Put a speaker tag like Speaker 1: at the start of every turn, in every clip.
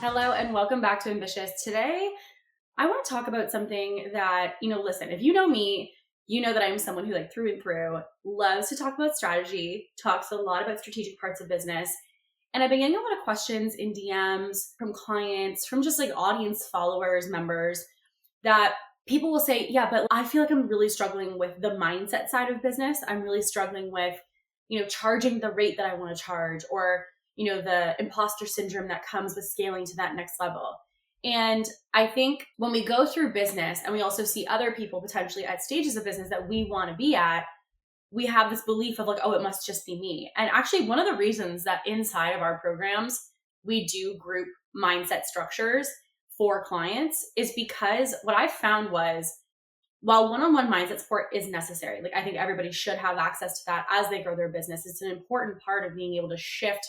Speaker 1: Hello and welcome back to Ambitious. Today, I want to talk about something that, listen, if you know me, you know that I'm someone who through and through loves to talk about strategy, talks a lot about strategic parts of business. And I've been getting a lot of questions in DMs from clients, from just audience followers, members that people will say, yeah, but I feel like I'm really struggling with the mindset side of business. I'm really struggling with, charging the rate that I want to charge, or the imposter syndrome that comes with scaling to that next level. And I think when we go through business and we also see other people potentially at stages of business that we want to be at, we have this belief of oh, it must just be me. And actually, one of the reasons that inside of our programs, we do group mindset structures for clients is because what I found was, while one-on-one mindset support is necessary, I think everybody should have access to that as they grow their business. It's an important part of being able to shift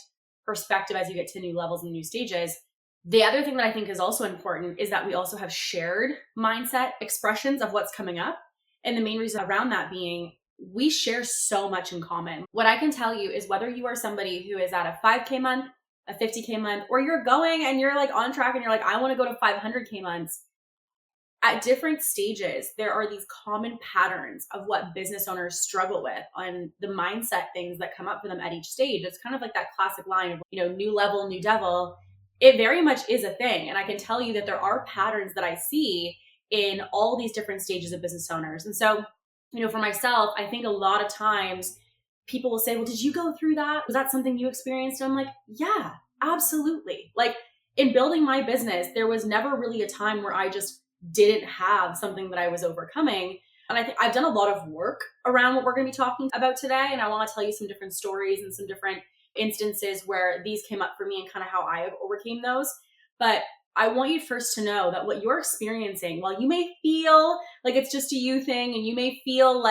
Speaker 1: perspective as you get to new levels and new stages. The other thing that I think is also important is that we also have shared mindset expressions of what's coming up. And the main reason around that being, we share so much in common. What I can tell you is whether you are somebody who is at a 5K month, a 50K month, or you're going and you're on track and you're I want to go to 500K months, at different stages, there are these common patterns of what business owners struggle with on the mindset things that come up for them at each stage. It's kind of like that classic line of, new level, new devil. It very much is a thing. And I can tell you that there are patterns that I see in all these different stages of business owners. And so, for myself, I think a lot of times people will say, well, did you go through that? Was that something you experienced? And I'm yeah, absolutely. In building my business, there was never really a time where I just didn't have something that I was overcoming. And I think I've done a lot of work around what we're going to be talking about today. And I want to tell you some different stories and some different instances where these came up for me and kind of how I have overcame those. But I want you first to know that what you're experiencing, while you may feel like it's just a you thing, and you may feel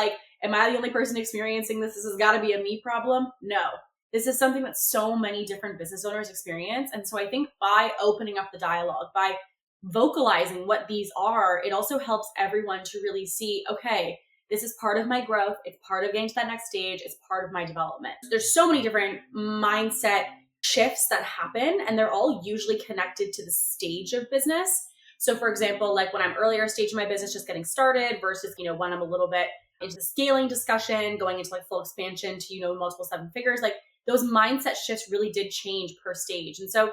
Speaker 1: am I the only person experiencing this? This has got to be a me problem. No, this is something that so many different business owners experience. And so I think by opening up the dialogue, by vocalizing what these are, it also helps everyone to really see, okay, this is part of my growth. It's part of getting to that next stage. It's part of my development. There's so many different mindset shifts that happen, and they're all usually connected to the stage of business. So for example, when I'm earlier stage of my business, just getting started versus, when I'm a little bit into the scaling discussion, going into full expansion to, multiple seven figures, those mindset shifts really did change per stage. And so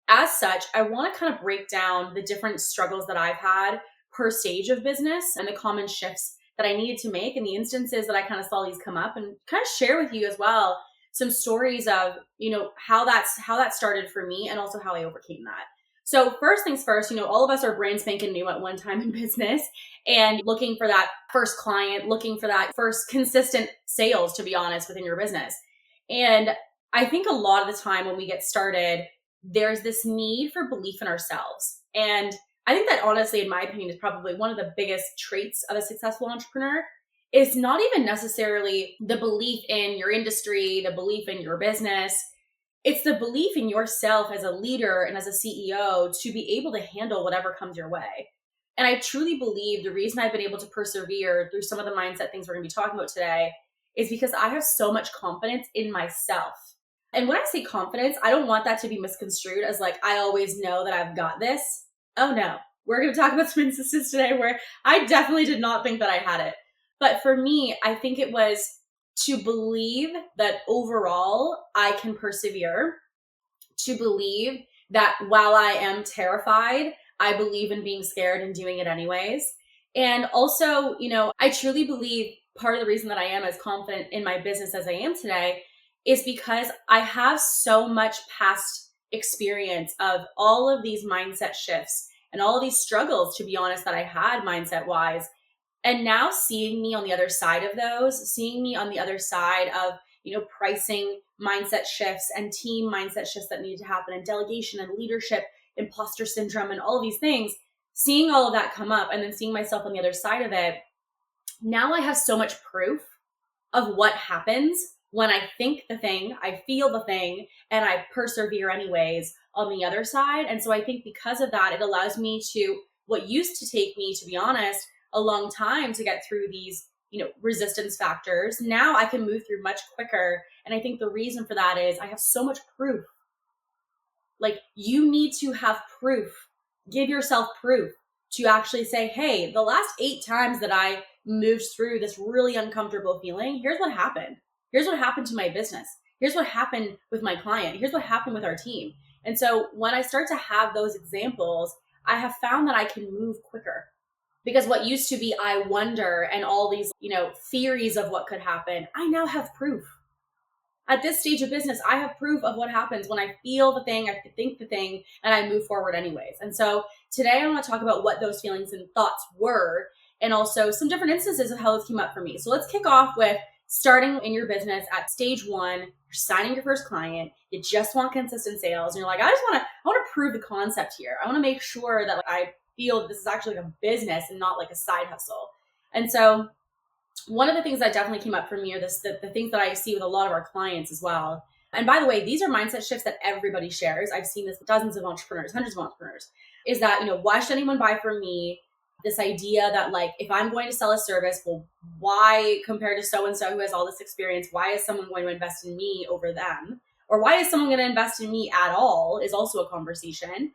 Speaker 1: as such, I want to kind of break down the different struggles that I've had per stage of business and the common shifts that I needed to make and the instances that I kind of saw these come up, and kind of share with you as well some stories of, how that started for me and also how I overcame that. So first things first, all of us are brand spanking new at one time in business and looking for that first client, looking for that first consistent sales, to be honest, within your business. And I think a lot of the time when we get started, there's this need for belief in ourselves. And I think that honestly, in my opinion, is probably one of the biggest traits of a successful entrepreneur. Is not even necessarily the belief in your industry, the belief in your business. It's the belief in yourself as a leader and as a CEO to be able to handle whatever comes your way. And I truly believe the reason I've been able to persevere through some of the mindset things we're going to be talking about today is because I have so much confidence in myself. And when I say confidence, I don't want that to be misconstrued as I always know that I've got this. Oh no, we're going to talk about some instances today where I definitely did not think that I had it. But for me, I think it was to believe that overall I can persevere, to believe that while I am terrified, I believe in being scared and doing it anyways. And also, I truly believe part of the reason that I am as confident in my business as I am today is because I have so much past experience of all of these mindset shifts and all of these struggles, to be honest, that I had mindset wise. And now seeing me on the other side of those, seeing me on the other side of, pricing mindset shifts and team mindset shifts that need to happen, and delegation and leadership, imposter syndrome, and all of these things, seeing all of that come up and then seeing myself on the other side of it, now I have so much proof of what happens when I think the thing, I feel the thing, and I persevere anyways on the other side. And so I think because of that, it allows me to, what used to take me, to be honest, a long time to get through these, resistance factors, now I can move through much quicker. And I think the reason for that is I have so much proof Like, you need to have proof. Give yourself proof to actually say, hey, the last 8 times that I moved through this really uncomfortable feeling, here's what happened. Here's what happened to my business. Here's what happened with my client. Here's what happened with our team. And so when I start to have those examples, I have found that I can move quicker. Because what used to be, I wonder, and all these, theories of what could happen, I now have proof. At this stage of business, I have proof of what happens when I feel the thing, I think the thing, and I move forward anyways. And so today I want to talk about what those feelings and thoughts were, and also some different instances of how this came up for me. So let's kick off with starting in your business at stage 1. You're signing your first client. You just want consistent sales. And you're like, I want to prove the concept here. I want to make sure that I feel that this is actually like a business and not like a side hustle. And so one of the things that definitely came up for me are the things that I see with a lot of our clients as well. And by the way, these are mindset shifts that everybody shares. I've seen this with dozens of entrepreneurs, hundreds of entrepreneurs, is that, why should anyone buy from me? This idea that like, if I'm going to sell a service, well, why compared to so-and-so who has all this experience, why is someone going to invest in me over them? Or why is someone going to invest in me at all is also a conversation.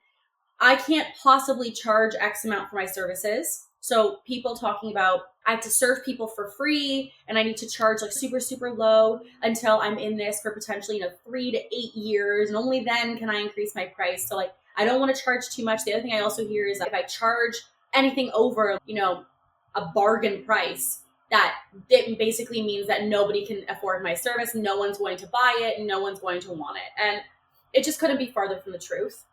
Speaker 1: I can't possibly charge X amount for my services. So people talking about, I have to serve people for free and I need to charge like super, super low until I'm in this for potentially, 3 to 8 years. And only then can I increase my price. So like, I don't want to charge too much. The other thing I also hear is that if I charge anything over, a bargain price, that it basically means that nobody can afford my service. No one's going to buy it and no one's going to want it. And it just couldn't be farther from the truth.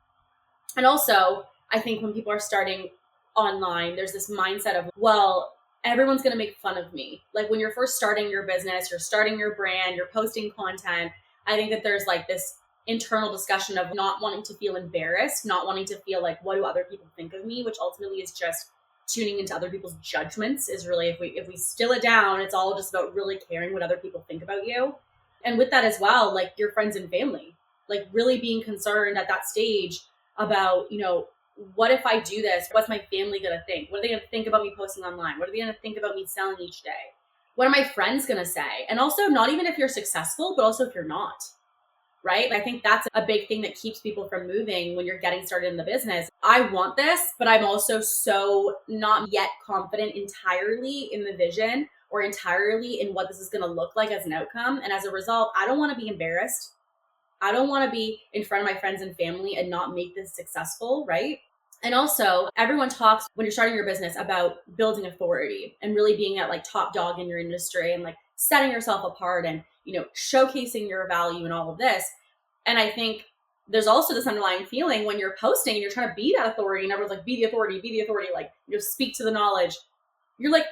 Speaker 1: And also, I think when people are starting online, there's this mindset of, well, everyone's going to make fun of me. Like when you're first starting your business, you're starting your brand, you're posting content. I think that there's like this internal discussion of not wanting to feel embarrassed, not wanting to feel like, what do other people think of me? Which ultimately is just tuning into other people's judgments. Is really, if we still it down, it's all just about really caring what other people think about you. And with that as well, like your friends and family, like really being concerned at that stage about, what if I do this? What's my family going to think? What are they going to think about me posting online? What are they going to think about me selling each day? What are my friends going to say? And also not even if you're successful, but also if you're not, right? I think that's a big thing that keeps people from moving when you're getting started in the business. I want this, but I'm also so not yet confident entirely in the vision or entirely in what this is going to look like as an outcome. And as a result, I don't want to be embarrassed. I don't want to be in front of my friends and family and not make this successful, right? And also, everyone talks when you're starting your business about building authority and really being that like top dog in your industry and like setting yourself apart and, showcasing your value and all of this. And I think there's also this underlying feeling when you're posting and you're trying to be that authority and everyone's like, be the authority, like, speak to the knowledge. You're like,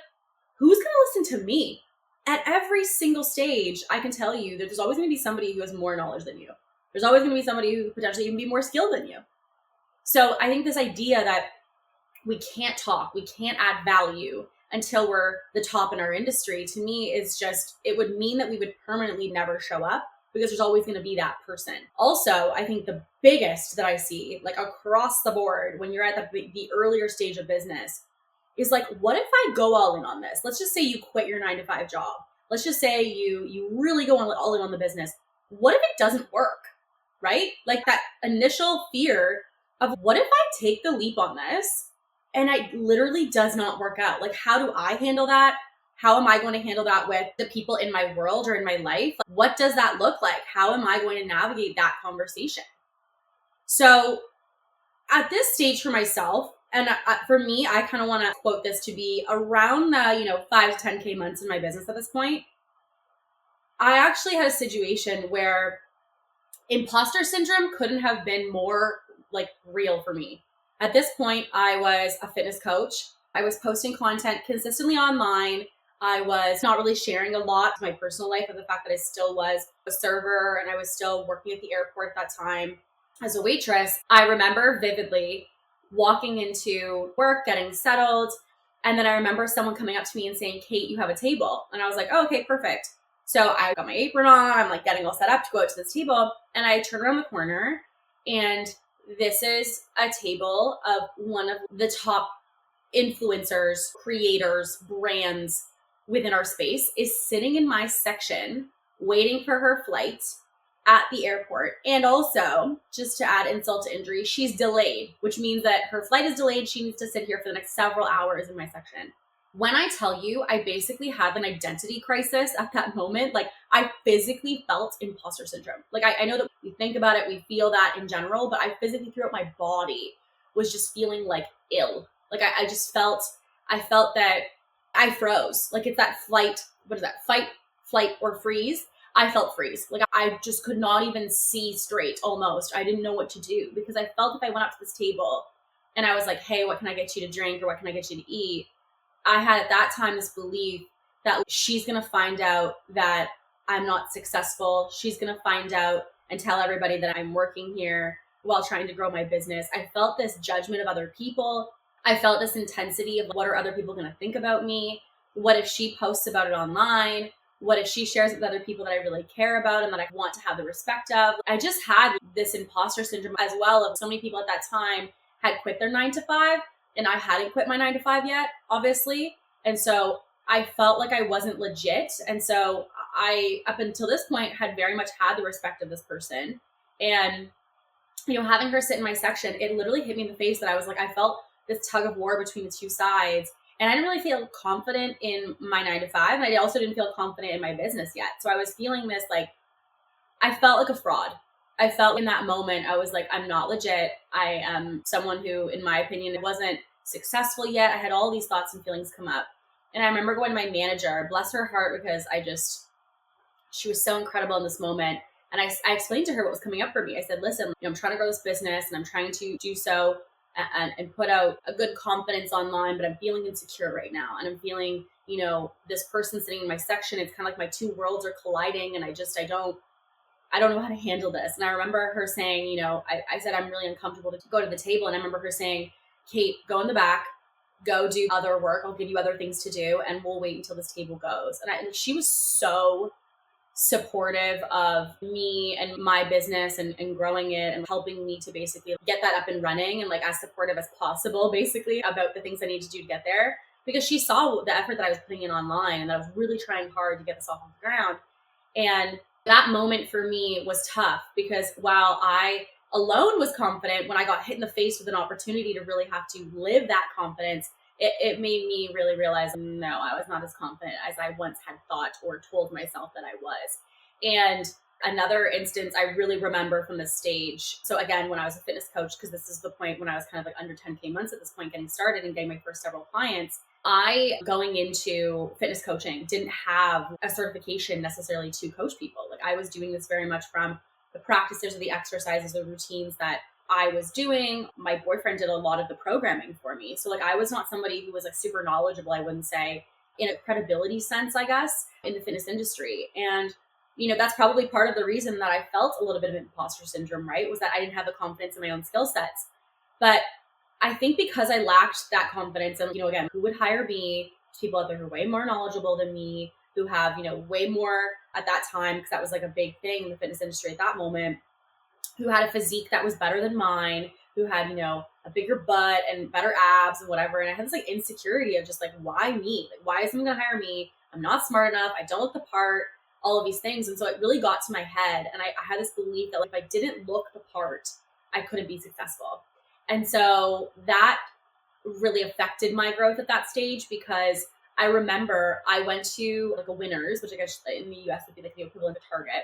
Speaker 1: who's going to listen to me? At every single stage, I can tell you that there's always going to be somebody who has more knowledge than you. There's always going to be somebody who potentially even be more skilled than you. So I think this idea that we can't talk, we can't add value until we're the top in our industry, to me is just, it would mean that we would permanently never show up because there's always going to be that person. Also, I think the biggest that I see, like across the board, when you're at the earlier stage of business, is like, what if I go all in on this? Let's just say you quit your 9-to-5 job. Let's just say you really go all in on the business. What if it doesn't work, right? Like that initial fear of what if I take the leap on this and it literally does not work out? Like, how do I handle that? How am I going to handle that with the people in my world or in my life? Like, what does that look like? How am I going to navigate that conversation? So at this stage for myself, and for me, I kind of want to quote this to be around the, 5 to 10K months in my business at this point. I actually had a situation where imposter syndrome couldn't have been more like real for me. At this point, I was a fitness coach. I was posting content consistently online. I was not really sharing a lot of my personal life of the fact that I still was a server and I was still working at the airport at that time as a waitress. I remember vividly walking into work, getting settled. And then I remember someone coming up to me and saying, Kate, you have a table. And I was like, oh, okay, perfect. So I got my apron on. I'm like getting all set up to go out to this table. And I turn around the corner and this is a table of one of the top influencers, creators, brands within our space is sitting in my section, waiting for her flight. at the airport. And also, just to add insult to injury, she's delayed, which means that her flight is delayed. She needs to sit here for the next several hours in my section. When I tell you, I basically had an identity crisis at that moment. Like, I physically felt imposter syndrome. Like, I know that we think about it, we feel that in general, but I physically, throughout my body, was just feeling like ill. Like, I just felt, I felt that I froze. Like, it's that flight, what is that? Fight, flight, or freeze. I felt freeze. Like, I just could not even see straight almost. I didn't know what to do because I felt if I went up to this table and I was like, hey, what can I get you to drink or what can I get you to eat? I had at that time this belief that she's going to find out that I'm not successful. She's going to find out and tell everybody that I'm working here while trying to grow my business. I felt this judgment of other people. I felt this intensity of what are other people going to think about me? What if she posts about it online? What if she shares it with other people that I really care about and that I want to have the respect of? I just had this imposter syndrome as well of so many people at that time had quit their 9 to 5 and I hadn't quit my 9 to 5 yet, obviously. And so I felt like I wasn't legit. And so I, up until this point, had very much had the respect of this person. And, having her sit in my section, it literally hit me in the face that I was like, I felt this tug of war between the two sides. And I didn't really feel confident in my 9 to 5. And I also didn't feel confident in my business yet. So I was feeling this, like, I felt like a fraud. I felt in that moment, I was like, I'm not legit. I am someone who, in my opinion, wasn't successful yet. I had all these thoughts and feelings come up. And I remember going to my manager, bless her heart, because she was so incredible in this moment. And I explained to her what was coming up for me. I said, listen, I'm trying to grow this business and I'm trying to do so and put out a good confidence online, but I'm feeling insecure right now. And I'm feeling, this person sitting in my section, it's kind of like my two worlds are colliding. And I don't know how to handle this. And I remember her saying, I said, I'm really uncomfortable to go to the table. And I remember her saying, Kate, go in the back, go do other work. I'll give you other things to do. And we'll wait until this table goes. And she was so supportive of me and my business and growing it and helping me to basically get that up and running and like as supportive as possible, basically about the things I need to do to get there. Because she saw the effort that I was putting in online and that I was really trying hard to get this off the ground. And that moment for me was tough because while I alone was confident, when I got hit in the face with an opportunity to really have to live that confidence, it made me really realize, no, I was not as confident as I once had thought or told myself that I was. And another instance I really remember from the stage. So again, when I was a fitness coach, because this is the point when I was kind of like under 10K months at this point, getting started and getting my first several clients, I, going into fitness coaching, didn't have a certification necessarily to coach people. Like I was doing this very much from the practices or the exercises or routines that I was doing. My boyfriend did a lot of the programming for me. So like I was not somebody who was like super knowledgeable, I wouldn't say, in a credibility sense, I guess, in the fitness industry. And that's probably part of the reason that I felt a little bit of imposter syndrome, right? Was that I didn't have the confidence in my own skill sets. But I think because I lacked that confidence and, again, who would hire me? People out there who are way more knowledgeable than me, who have, way more at that time, because that was like a big thing in the fitness industry at that moment, who had a physique that was better than mine, who had, a bigger butt and better abs and whatever. And I had this like insecurity of just like, why me? Like, why is someone gonna hire me? I'm not smart enough. I don't look the part, all of these things. And so it really got to my head. And I had this belief that like, if I didn't look the part, I couldn't be successful. And so that really affected my growth at that stage because I remember I went to like a Winners, which I guess in the US would be like the equivalent of Target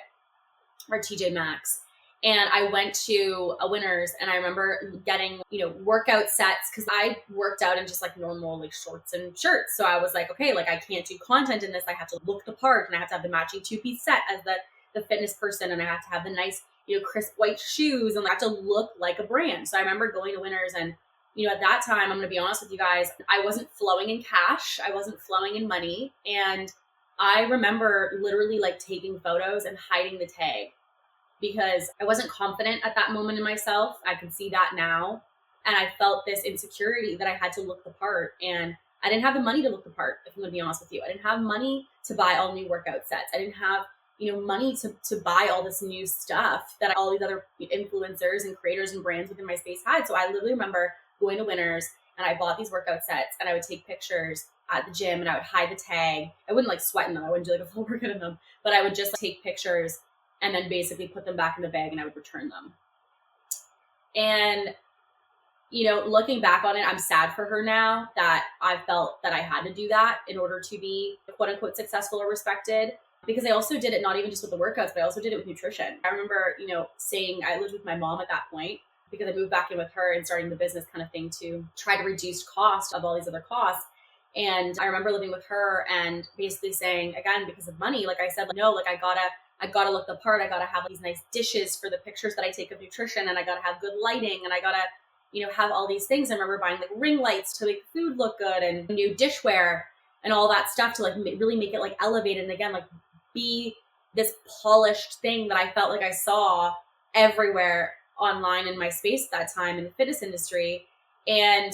Speaker 1: or TJ Maxx. And I went to a Winners and I remember getting, workout sets because I worked out in just like normal like shorts and shirts. So I was like, okay, like I can't do content in this. I have to look the part and I have to have the matching 2-piece set as the fitness person. And I have to have the nice, crisp white shoes and I have to look like a brand. So I remember going to Winners and, at that time, I'm going to be honest with you guys, I wasn't flowing in cash. I wasn't flowing in money. And I remember literally like taking photos and hiding the tag because I wasn't confident at that moment in myself. I can see that now. And I felt this insecurity that I had to look the part. And I didn't have the money to look the part, if I'm going to be honest with you. I didn't have money to buy all new workout sets. I didn't have, money to buy all this new stuff that all these other influencers and creators and brands within my space had. So I literally remember going to Winners and I bought these workout sets and I would take pictures at the gym and I would hide the tag. I wouldn't like sweat in them. I wouldn't do like a full workout in them, but I would just take pictures and then basically put them back in the bag and I would return them. And, looking back on it, I'm sad for her now that I felt that I had to do that in order to be quote unquote successful or respected. Because I also did it not even just with the workouts, but I also did it with nutrition. I remember, saying I lived with my mom at that point because I moved back in with her and starting the business kind of thing to try to reduce cost of all these other costs. And I remember living with her and basically saying, again, because of money, like I said, no, like I gotta look the part. I gotta have these nice dishes for the pictures that I take of nutrition, and I gotta have good lighting, and I gotta, have all these things. I remember buying like ring lights to make food look good and new dishware and all that stuff to like really make it like elevated. And again, like be this polished thing that I felt like I saw everywhere online in my space at that time in the fitness industry. And,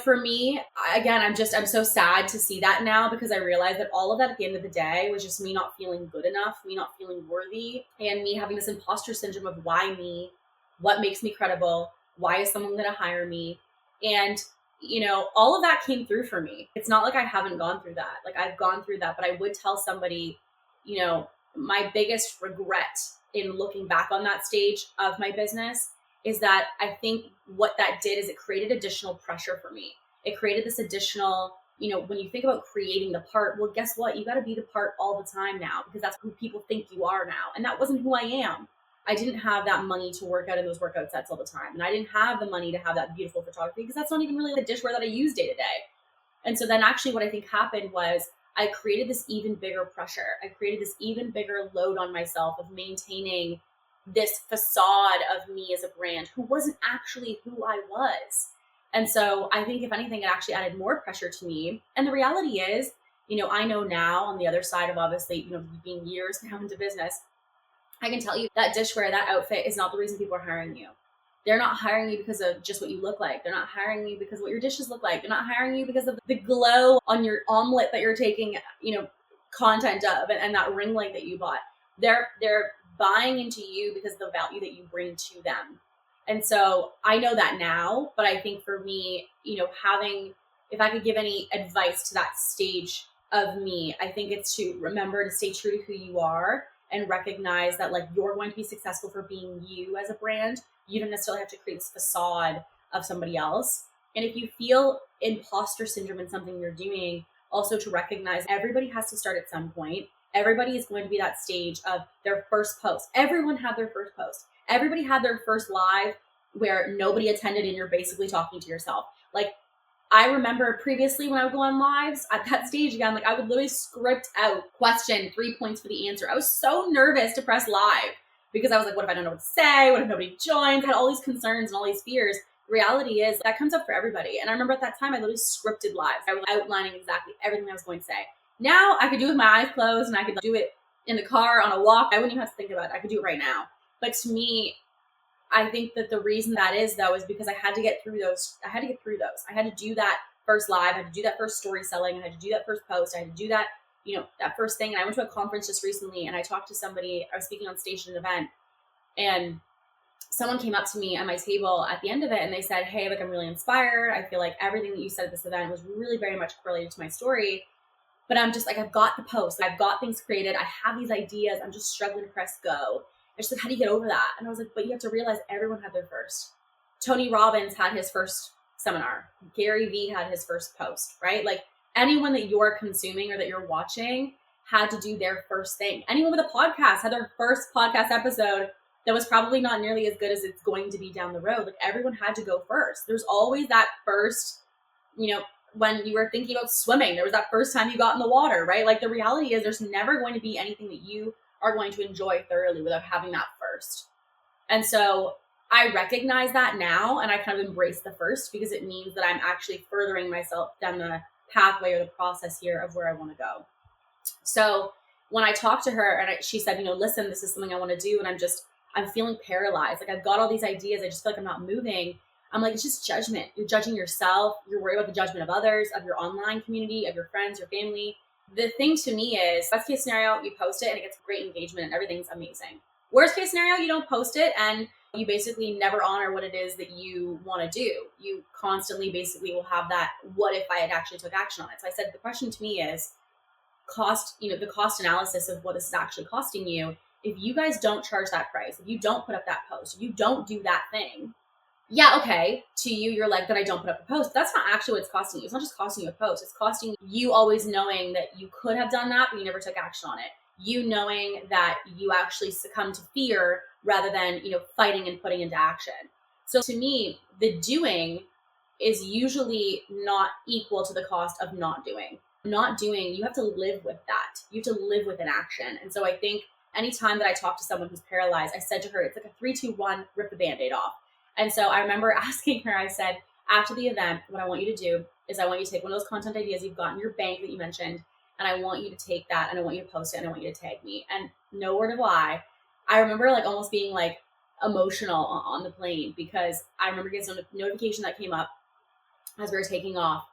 Speaker 1: for me, again, I'm so sad to see that now because I realized that all of that at the end of the day was just me not feeling good enough, me not feeling worthy, and me having this imposter syndrome of why me, what makes me credible, why is someone going to hire me? And, all of that came through for me. It's not like I haven't gone through that. Like I've gone through that, but I would tell somebody, my biggest regret in looking back on that stage of my business is that I think what that did is it created additional pressure for me. It created this additional, when you think about creating the part, well, guess what? You got to be the part all the time now because that's who people think you are now. And that wasn't who I am. I didn't have that money to work out in those workout sets all the time. And I didn't have the money to have that beautiful photography because that's not even really the dishware that I use day to day. And so then actually what I think happened was I created this even bigger pressure. I created this even bigger load on myself of maintaining this facade of me as a brand who wasn't actually who I was. And so I think if anything, it actually added more pressure to me. And the reality is, I know now on the other side of obviously, being years now into business, I can tell you that dishware, that outfit is not the reason people are hiring you. They're not hiring you because of just what you look like. They're not hiring you because of what your dishes look like. They're not hiring you because of the glow on your omelet that you're taking, content of and that ring light that you bought. They're buying into you because of the value that you bring to them. And so I know that now, but I think for me, if I could give any advice to that stage of me, I think it's to remember to stay true to who you are and recognize that like you're going to be successful for being you as a brand. You don't necessarily have to create this facade of somebody else. And if you feel imposter syndrome in something you're doing, also to recognize everybody has to start at some point. Everybody is going to be that stage of their first post. Everyone had their first post. Everybody had their first live where nobody attended and you're basically talking to yourself. Like I remember previously when I would go on lives at that stage again, like I would literally script out question, 3 points for the answer. I was so nervous to press live because I was like, what if I don't know what to say? What if nobody joins? I had all these concerns and all these fears. The reality is that comes up for everybody. And I remember at that time, I literally scripted lives. I was outlining exactly everything I was going to say. Now I could do it with my eyes closed and I could do it in the car on a walk. I wouldn't even have to think about it. I could do it right now. But to me, I think that the reason that is though, is because I had to get through those. I had to do that first live. I had to do that first story selling. I had to do that first post. I had to do that, that first thing. And I went to a conference just recently and I talked to somebody. I was speaking on stage at an event and someone came up to me at my table at the end of it and they said, hey, like I'm really inspired. I feel like everything that you said at this event was really very much correlated to my story. But I'm just like, I've got the post. I've got things created. I have these ideas. I'm just struggling to press go. And she's like, how do you get over that? And I was like, but you have to realize everyone had their first. Tony Robbins had his first seminar. Gary Vee had his first post, right? Like anyone that you're consuming or that you're watching had to do their first thing. Anyone with a podcast had their first podcast episode that was probably not nearly as good as it's going to be down the road. Like everyone had to go first. There's always that first, when you were thinking about swimming, there was that first time you got in the water, right? Like the reality is there's never going to be anything that you are going to enjoy thoroughly without having that first. And so I recognize that now and I kind of embrace the first because it means that I'm actually furthering myself down the pathway or the process here of where I want to go. So when I talked to her and she said, listen, this is something I want to do. And I'm feeling paralyzed. Like I've got all these ideas. I just feel like I'm not moving. I'm like, it's just judgment. You're judging yourself. You're worried about the judgment of others, of your online community, of your friends, your family. The thing to me is, best case scenario, you post it and it gets great engagement and everything's amazing. Worst case scenario, you don't post it and you basically never honor what it is that you want to do. You constantly basically will have that, what if I had actually took action on it? So I said, the question to me is the cost analysis of what this is actually costing you if you guys don't charge that price, if you don't put up that post, if you don't do that thing, yeah, okay, to you, you're like, that I don't put up a post. That's not actually what it's costing you. It's not just costing you a post. It's costing you always knowing that you could have done that, but you never took action on it. You knowing that you actually succumb to fear rather than, fighting and putting into action. So to me, the doing is usually not equal to the cost of not doing. Not doing, you have to live with that. You have to live with an action. And so I think anytime that I talk to someone who's paralyzed, I said to her, it's like a 3, 2, 1, rip the Band-Aid off. And so I remember asking her, I said, after the event, what I want you to do is I want you to take one of those content ideas you've got in your bank that you mentioned, and I want you to take that and I want you to post it and I want you to tag me. And no word of lie, I remember like almost being like emotional on the plane, because I remember getting a notification that came up as we were taking off,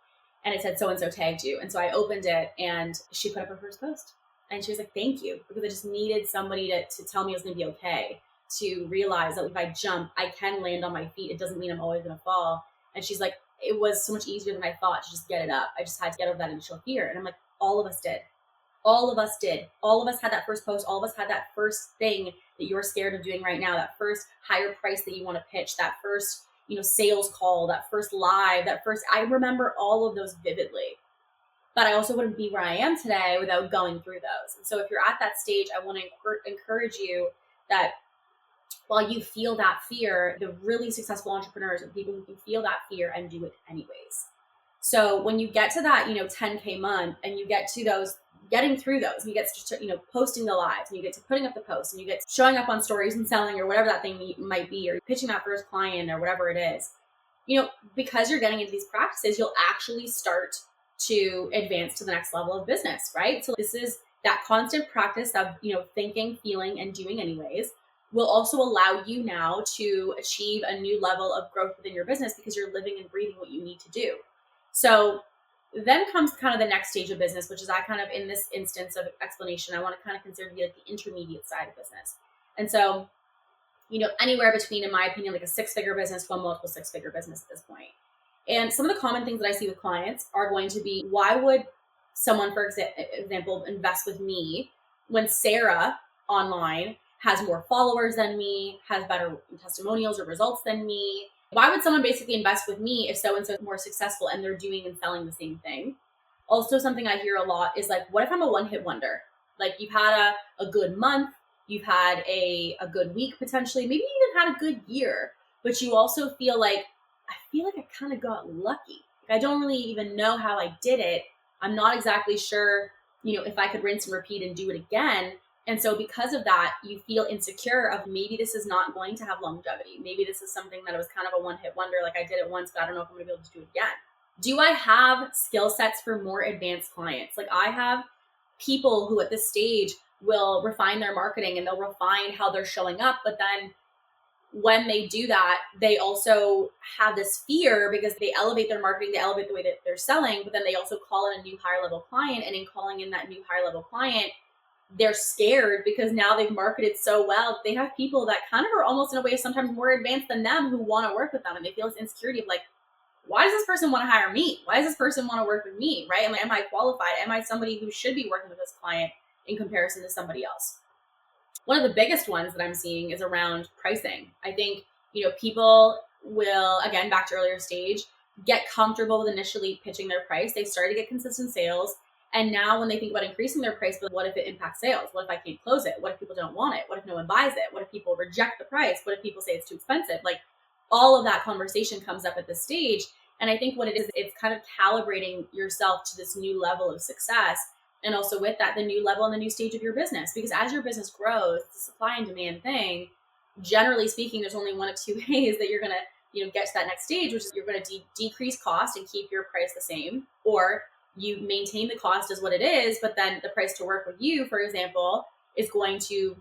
Speaker 1: and it said so-and-so tagged you. And so I opened it and she put up her first post. And she was like, thank you, because I just needed somebody to tell me it was going to be okay, to realize that if I jump, I can land on my feet. It doesn't mean I'm always going to fall. And she's like, it was so much easier than I thought to just get it up. I just had to get over that initial fear. And I'm like, all of us did. All of us did. All of us had that first post. All of us had that first thing that you're scared of doing right now, that first higher price that you want to pitch, that first, sales call, that first live, I remember all of those vividly. But I also wouldn't be where I am today without going through those. And so if you're at that stage, I want to encourage you that while you feel that fear, the really successful entrepreneurs are people who can feel that fear and do it anyways. So when you get to that, 10K month, and you get to those, getting through those, and you get to, posting the lives, and you get to putting up the posts, and you get to showing up on stories and selling, or whatever that thing might be, or pitching that first client, or whatever it is, because you're getting into these practices, you'll actually start to advance to the next level of business, right? So this is that constant practice of, thinking, feeling, and doing anyways, will also allow you now to achieve a new level of growth within your business, because you're living and breathing what you need to do. So then comes kind of the next stage of business, which is I kind of, in this instance of explanation, I want to kind of consider to be like the intermediate side of business. And so, anywhere between, in my opinion, like a 6-figure business to a multiple 6-figure business at this point. And some of the common things that I see with clients are going to be, why would someone, for example, invest with me when Sarah online has more followers than me, has better testimonials or results than me? Why would someone basically invest with me if so-and-so is more successful and they're doing and selling the same thing? Also, something I hear a lot is like, what if I'm a one-hit wonder? Like, you've had a good month, you've had a good week potentially, maybe even had a good year, but you also feel like, I kind of got lucky. Like, I don't really even know how I did it. I'm not exactly sure, if I could rinse and repeat and do it again. And so because of that, you feel insecure of, maybe this is not going to have longevity. Maybe this is something that was kind of a one-hit wonder. Like, I did it once, but I don't know if I'm gonna be able to do it again. Do I have skill sets for more advanced clients? Like, I have people who at this stage will refine their marketing and they'll refine how they're showing up. But then when they do that, they also have this fear, because they elevate their marketing, they elevate the way that they're selling, but then they also call in a new higher level client. And in calling in that new higher level client, they're scared because now they've marketed so well. They have people that kind of are almost in a way sometimes more advanced than them who want to work with them. And they feel this insecurity of like, why does this person want to hire me? Why does this person want to work with me, right? Am I qualified? Am I somebody who should be working with this client in comparison to somebody else? One of the biggest ones that I'm seeing is around pricing. I think, people will, again, back to earlier stage, get comfortable with initially pitching their price. They start to get consistent sales. And now when they think about increasing their price, but what if it impacts sales? What if I can't close it? What if people don't want it? What if no one buys it? What if people reject the price? What if people say it's too expensive? Like, all of that conversation comes up at this stage. And I think what it is, it's kind of calibrating yourself to this new level of success. And also with that, the new level and the new stage of your business. Because as your business grows, the supply and demand thing, generally speaking, there's only one of two ways that you're going to, get to that next stage, which is you're going to decrease cost and keep your price the same, or you maintain the cost as what it is, but then the price to work with you, for example, is going to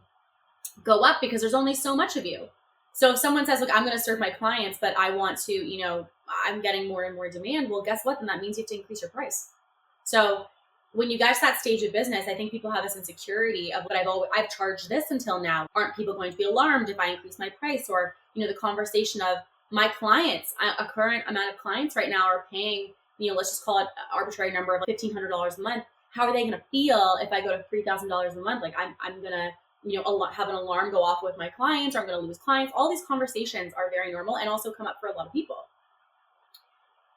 Speaker 1: go up because there's only so much of you. So if someone says, look, I'm going to serve my clients, but I want to, I'm getting more and more demand. Well, guess what? Then that means you have to increase your price. So when you get to that stage of business, I think people have this insecurity of what I've charged this until now. Aren't people going to be alarmed if I increase my price? Or, the conversation of my clients, a current amount of clients right now are paying, let's just call it an arbitrary number of like $1,500 a month. How are they going to feel if I go to $3,000 a month? Like, I'm going to have an alarm go off with my clients, or I'm going to lose clients. All these conversations are very normal and also come up for a lot of people.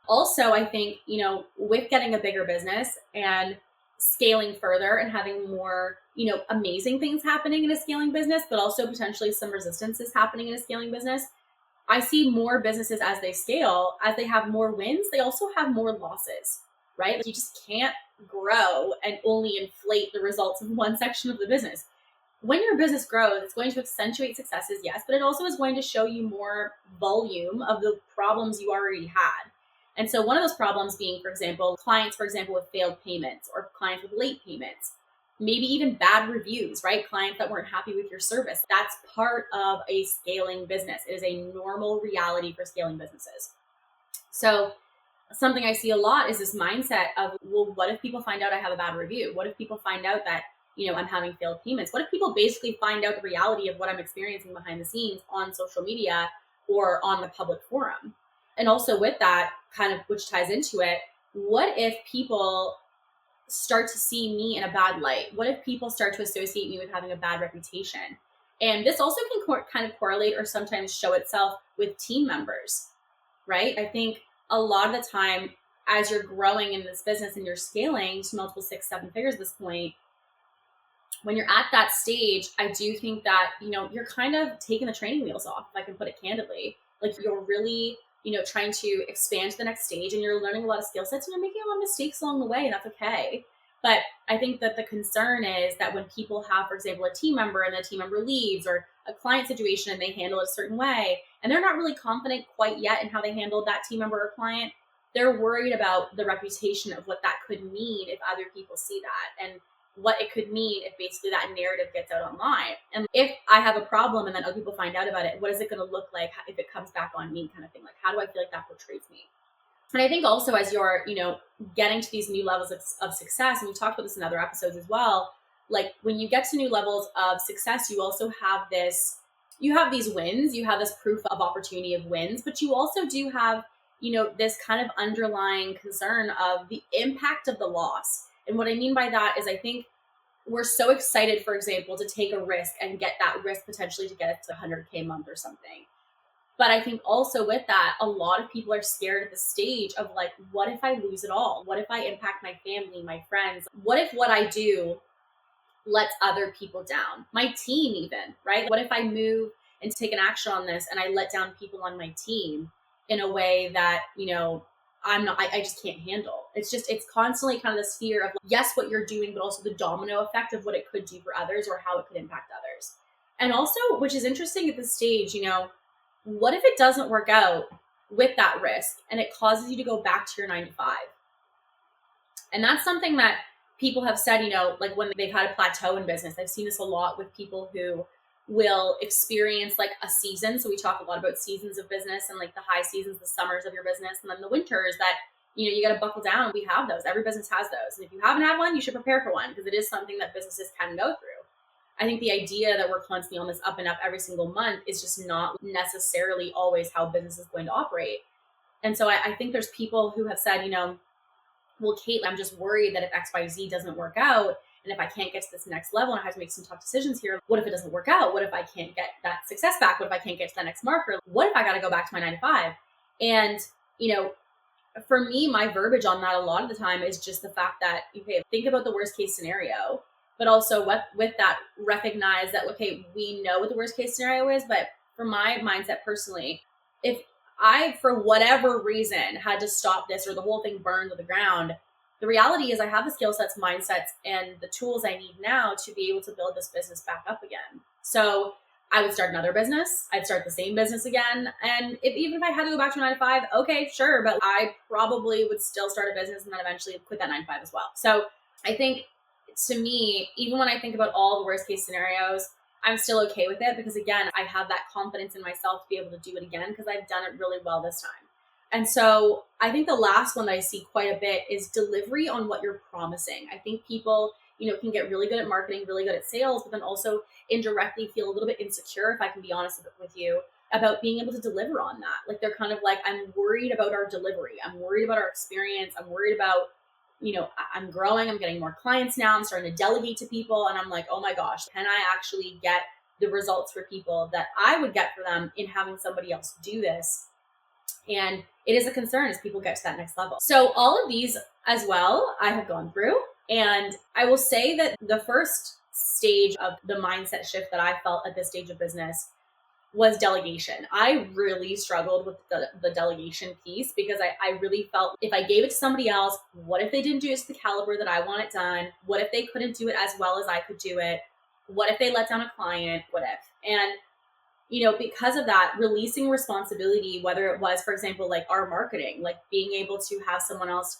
Speaker 1: Also, I think, with getting a bigger business and scaling further and having more, amazing things happening in a scaling business, but also potentially some resistances happening in a scaling business, I see more businesses as they scale, as they have more wins, they also have more losses, right? Like, you just can't grow and only inflate the results of one section of the business. When your business grows, it's going to accentuate successes, yes, but it also is going to show you more volume of the problems you already had. And so one of those problems being, for example, clients, with failed payments, or clients with late payments, maybe even bad reviews, right? Clients that weren't happy with your service. That's part of a scaling business. It is a normal reality for scaling businesses. So something I see a lot is this mindset of, well, what if people find out I have a bad review? What if people find out that, I'm having failed payments? What if people basically find out the reality of what I'm experiencing behind the scenes on social media or on the public forum? And also with that, kind of, which ties into it, what if people start to see me in a bad light? What if people start to associate me with having a bad reputation? And this also can kind of correlate or sometimes show itself with team members, right? I think a lot of the time, as you're growing in this business and you're scaling to multiple 6-7 figures at this point, when you're at that stage, I do think that, you're kind of taking the training wheels off, if I can put it candidly. Like, you're really, trying to expand to the next stage, and you're learning a lot of skill sets, and you're making a lot of mistakes along the way, and that's okay. But I think that the concern is that when people have, for example, a team member and the team member leaves, or a client situation and they handle it a certain way, and they're not really confident quite yet in how they handled that team member or client, they're worried about the reputation of what that could mean if other people see that, and what it could mean if basically that narrative gets out online. And if I have a problem and then other people find out about it, what is it going to look like if it comes back on me, kind of thing? Like, how do I feel like that portrays me? And I think also, as you're, getting to these new levels of success, and we talked about this in other episodes as well, like, when you get to new levels of success, you also have these wins, you have this proof of opportunity of wins, but you also do have, this kind of underlying concern of the impact of the loss. And what I mean by that is, I think we're so excited, for example, to take a risk and get that risk potentially to get it to 100K a month or something. But I think also with that, a lot of people are scared at the stage of, like, what if I lose it all? What if I impact my family, my friends? What if what I do lets other people down? My team even, right? What if I move and take an action on this and I let down people on my team in a way that, I just can't handle? It's constantly kind of this fear of, yes, what you're doing, but also the domino effect of what it could do for others or how it could impact others. And also, which is interesting at this stage, what if it doesn't work out with that risk and it causes you to go back to your 9-to-5? And that's something that people have said, like, when they've had a plateau in business. I've seen this a lot with people who will experience like a season. So we talk a lot about seasons of business, and like the high seasons, the summers of your business, and then the winters that, you got to buckle down. We have those. Every business has those. And if you haven't had one, you should prepare for one, because it is something that businesses can go through. I think the idea that we're constantly on this up and up every single month is just not necessarily always how business is going to operate. And so I think there's people who have said, well, Kate, I'm just worried that if XYZ doesn't work out, and if I can't get to this next level and I have to make some tough decisions here, what if it doesn't work out? What if I can't get that success back? What if I can't get to that next marker? What if I got to go back to my 9-to-5? And, for me, my verbiage on that a lot of the time is just the fact that, okay, think about the worst case scenario, but also with that, recognize that, okay, we know what the worst case scenario is, but for my mindset personally, if I, for whatever reason, had to stop this or the whole thing burned to the ground, the reality is I have the skill sets, mindsets, and the tools I need now to be able to build this business back up again. So I would start another business. I'd start the same business again. And even if I had to go back to 9-to-5, okay, sure. But I probably would still start a business and then eventually quit that 9-to-5 as well. So I think, to me, even when I think about all the worst case scenarios, I'm still okay with it, because again, I have that confidence in myself to be able to do it again, because I've done it really well this time. And so I think the last one that I see quite a bit is delivery on what you're promising. I think people, can get really good at marketing, really good at sales, but then also indirectly feel a little bit insecure, if I can be honest with you, about being able to deliver on that. Like, they're kind of like, I'm worried about our delivery. I'm worried about our experience. I'm worried about I'm growing, I'm getting more clients now, I'm starting to delegate to people, and I'm like, oh my gosh, can I actually get the results for people that I would get for them in having somebody else do this? And it is a concern as people get to that next level. So all of these as well, I have gone through. And I will say that the first stage of the mindset shift that I felt at this stage of business was delegation. I really struggled with the delegation piece because I really felt if I gave it to somebody else, what if they didn't do it to the caliber that I want it done? What if they couldn't do it as well as I could do it? What if they let down a client? What if? And because of that, releasing responsibility, whether it was, for example, like our marketing, like being able to have someone else,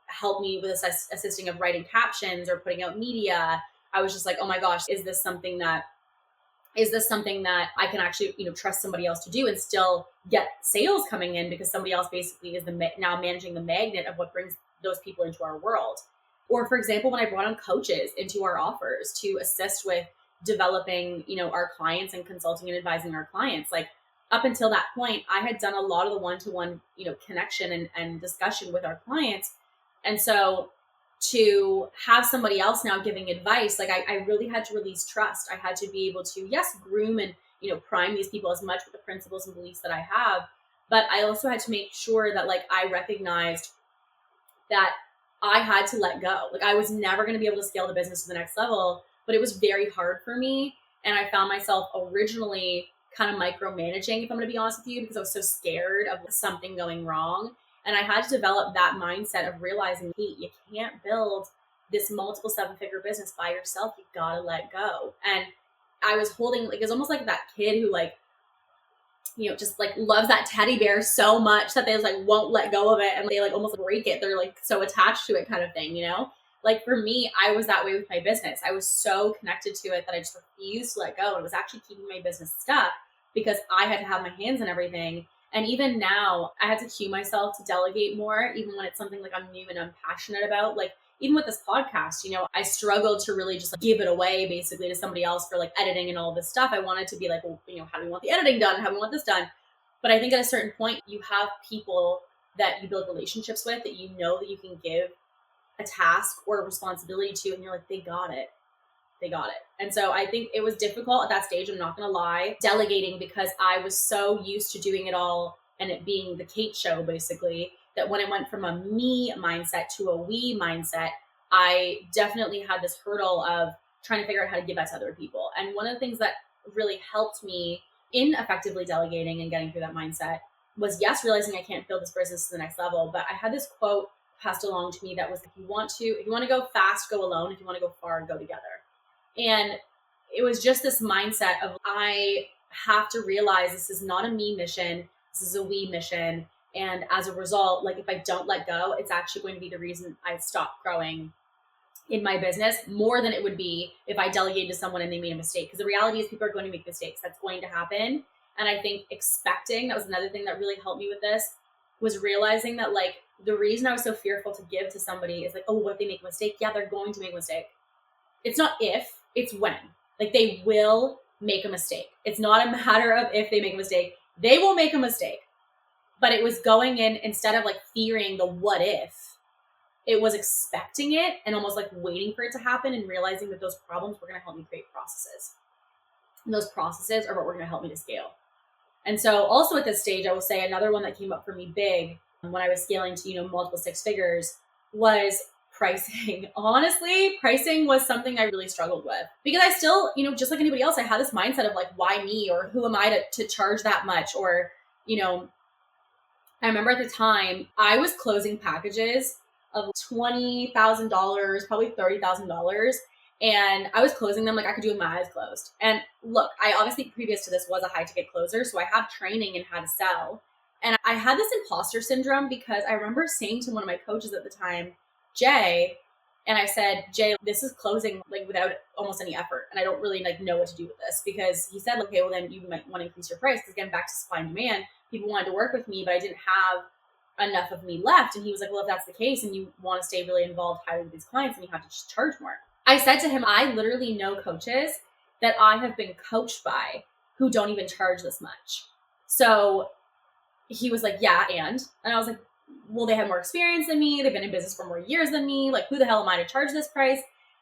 Speaker 1: help me with assisting of writing captions or putting out media. I was just like, oh my gosh, is this something that I can actually, trust somebody else to do and still get sales coming in because somebody else basically is now managing the magnet of what brings those people into our world. Or for example, when I brought on coaches into our offers to assist with developing, our clients and consulting and advising our clients, like up until that point, I had done a lot of the one-to-one, connection and discussion with our clients. And so to have somebody else now giving advice, like I really had to release trust. I had to be able to, yes, groom and, prime these people as much with the principles and beliefs that I have. But I also had to make sure that like I recognized that I had to let go. Like I was never going to be able to scale the business to the next level, but it was very hard for me. And I found myself originally kind of micromanaging, if I'm going to be honest with you, because I was so scared of something going wrong. And I had to develop that mindset of realizing, hey, you can't build this multiple 7-figure business by yourself. You gotta let go. And I was holding, like, it was almost like that kid who like, just like loves that teddy bear so much that they just like won't let go of it and they like almost break it. They're like so attached to it kind of thing, Like for me, I was that way with my business. I was so connected to it that I just refused to let go. And it was actually keeping my business stuck because I had to have my hands in everything. And even now, I have to cue myself to delegate more, even when it's something like I'm new and I'm passionate about. Like even with this podcast, I struggled to really just like give it away basically to somebody else for like editing and all this stuff. I wanted to be like, well, how do we want the editing done? How do we want this done? But I think at a certain point, you have people that you build relationships with that that you can give a task or a responsibility to, and you're like, they got it. And so I think it was difficult at that stage, I'm not going to lie, delegating because I was so used to doing it all and it being the Kate show, basically, that when it went from a me mindset to a we mindset, I definitely had this hurdle of trying to figure out how to give that to other people. And one of the things that really helped me in effectively delegating and getting through that mindset was, yes, realizing I can't build this business to the next level. But I had this quote passed along to me that was, if you want to go fast, go alone. If you want to go far, go together. And it was just this mindset of I have to realize this is not a me mission. This is a we mission. And as a result, like if I don't let go, it's actually going to be the reason I stop growing in my business more than it would be if I delegated to someone and they made a mistake. Because the reality is people are going to make mistakes. That's going to happen. And I think that was another thing that really helped me with this, was realizing that like the reason I was so fearful to give to somebody is like, oh, what if they make a mistake? Yeah, they're going to make a mistake. It's not if, it's when. Like they will make a mistake. It's not a matter of if they make a mistake. They will make a mistake. But it was going in, instead of like fearing the what if, it was expecting it and almost like waiting for it to happen and realizing that those problems were going to help me create processes. And those processes are what were going to help me to scale. And so also at this stage, I will say another one that came up for me big when I was scaling to, multiple 6 figures was pricing. Honestly, pricing was something I really struggled with because I still, just like anybody else, I had this mindset of like, why me, or who am I to charge that much? Or, I remember at the time I was closing packages of $20,000, probably $30,000. And I was closing them like I could do with my eyes closed. And look, I obviously previous to this was a high ticket closer. So I have training in how to sell. And I had this imposter syndrome because I remember saying to one of my coaches at the time, Jay, and I said, Jay, this is closing like without almost any effort. And I don't really like know what to do with this, because he said, okay, well then you might want to increase your price, because again, back to supply and demand, people wanted to work with me, but I didn't have enough of me left. And he was like, well, if that's the case and you want to stay really involved hiring these clients, then you have to just charge more. I said to him, I literally know coaches that I have been coached by who don't even charge this much. So he was like, yeah, and I was like, well, they have more experience than me. They've been in business for more years than me. Like, who the hell am I to charge this price?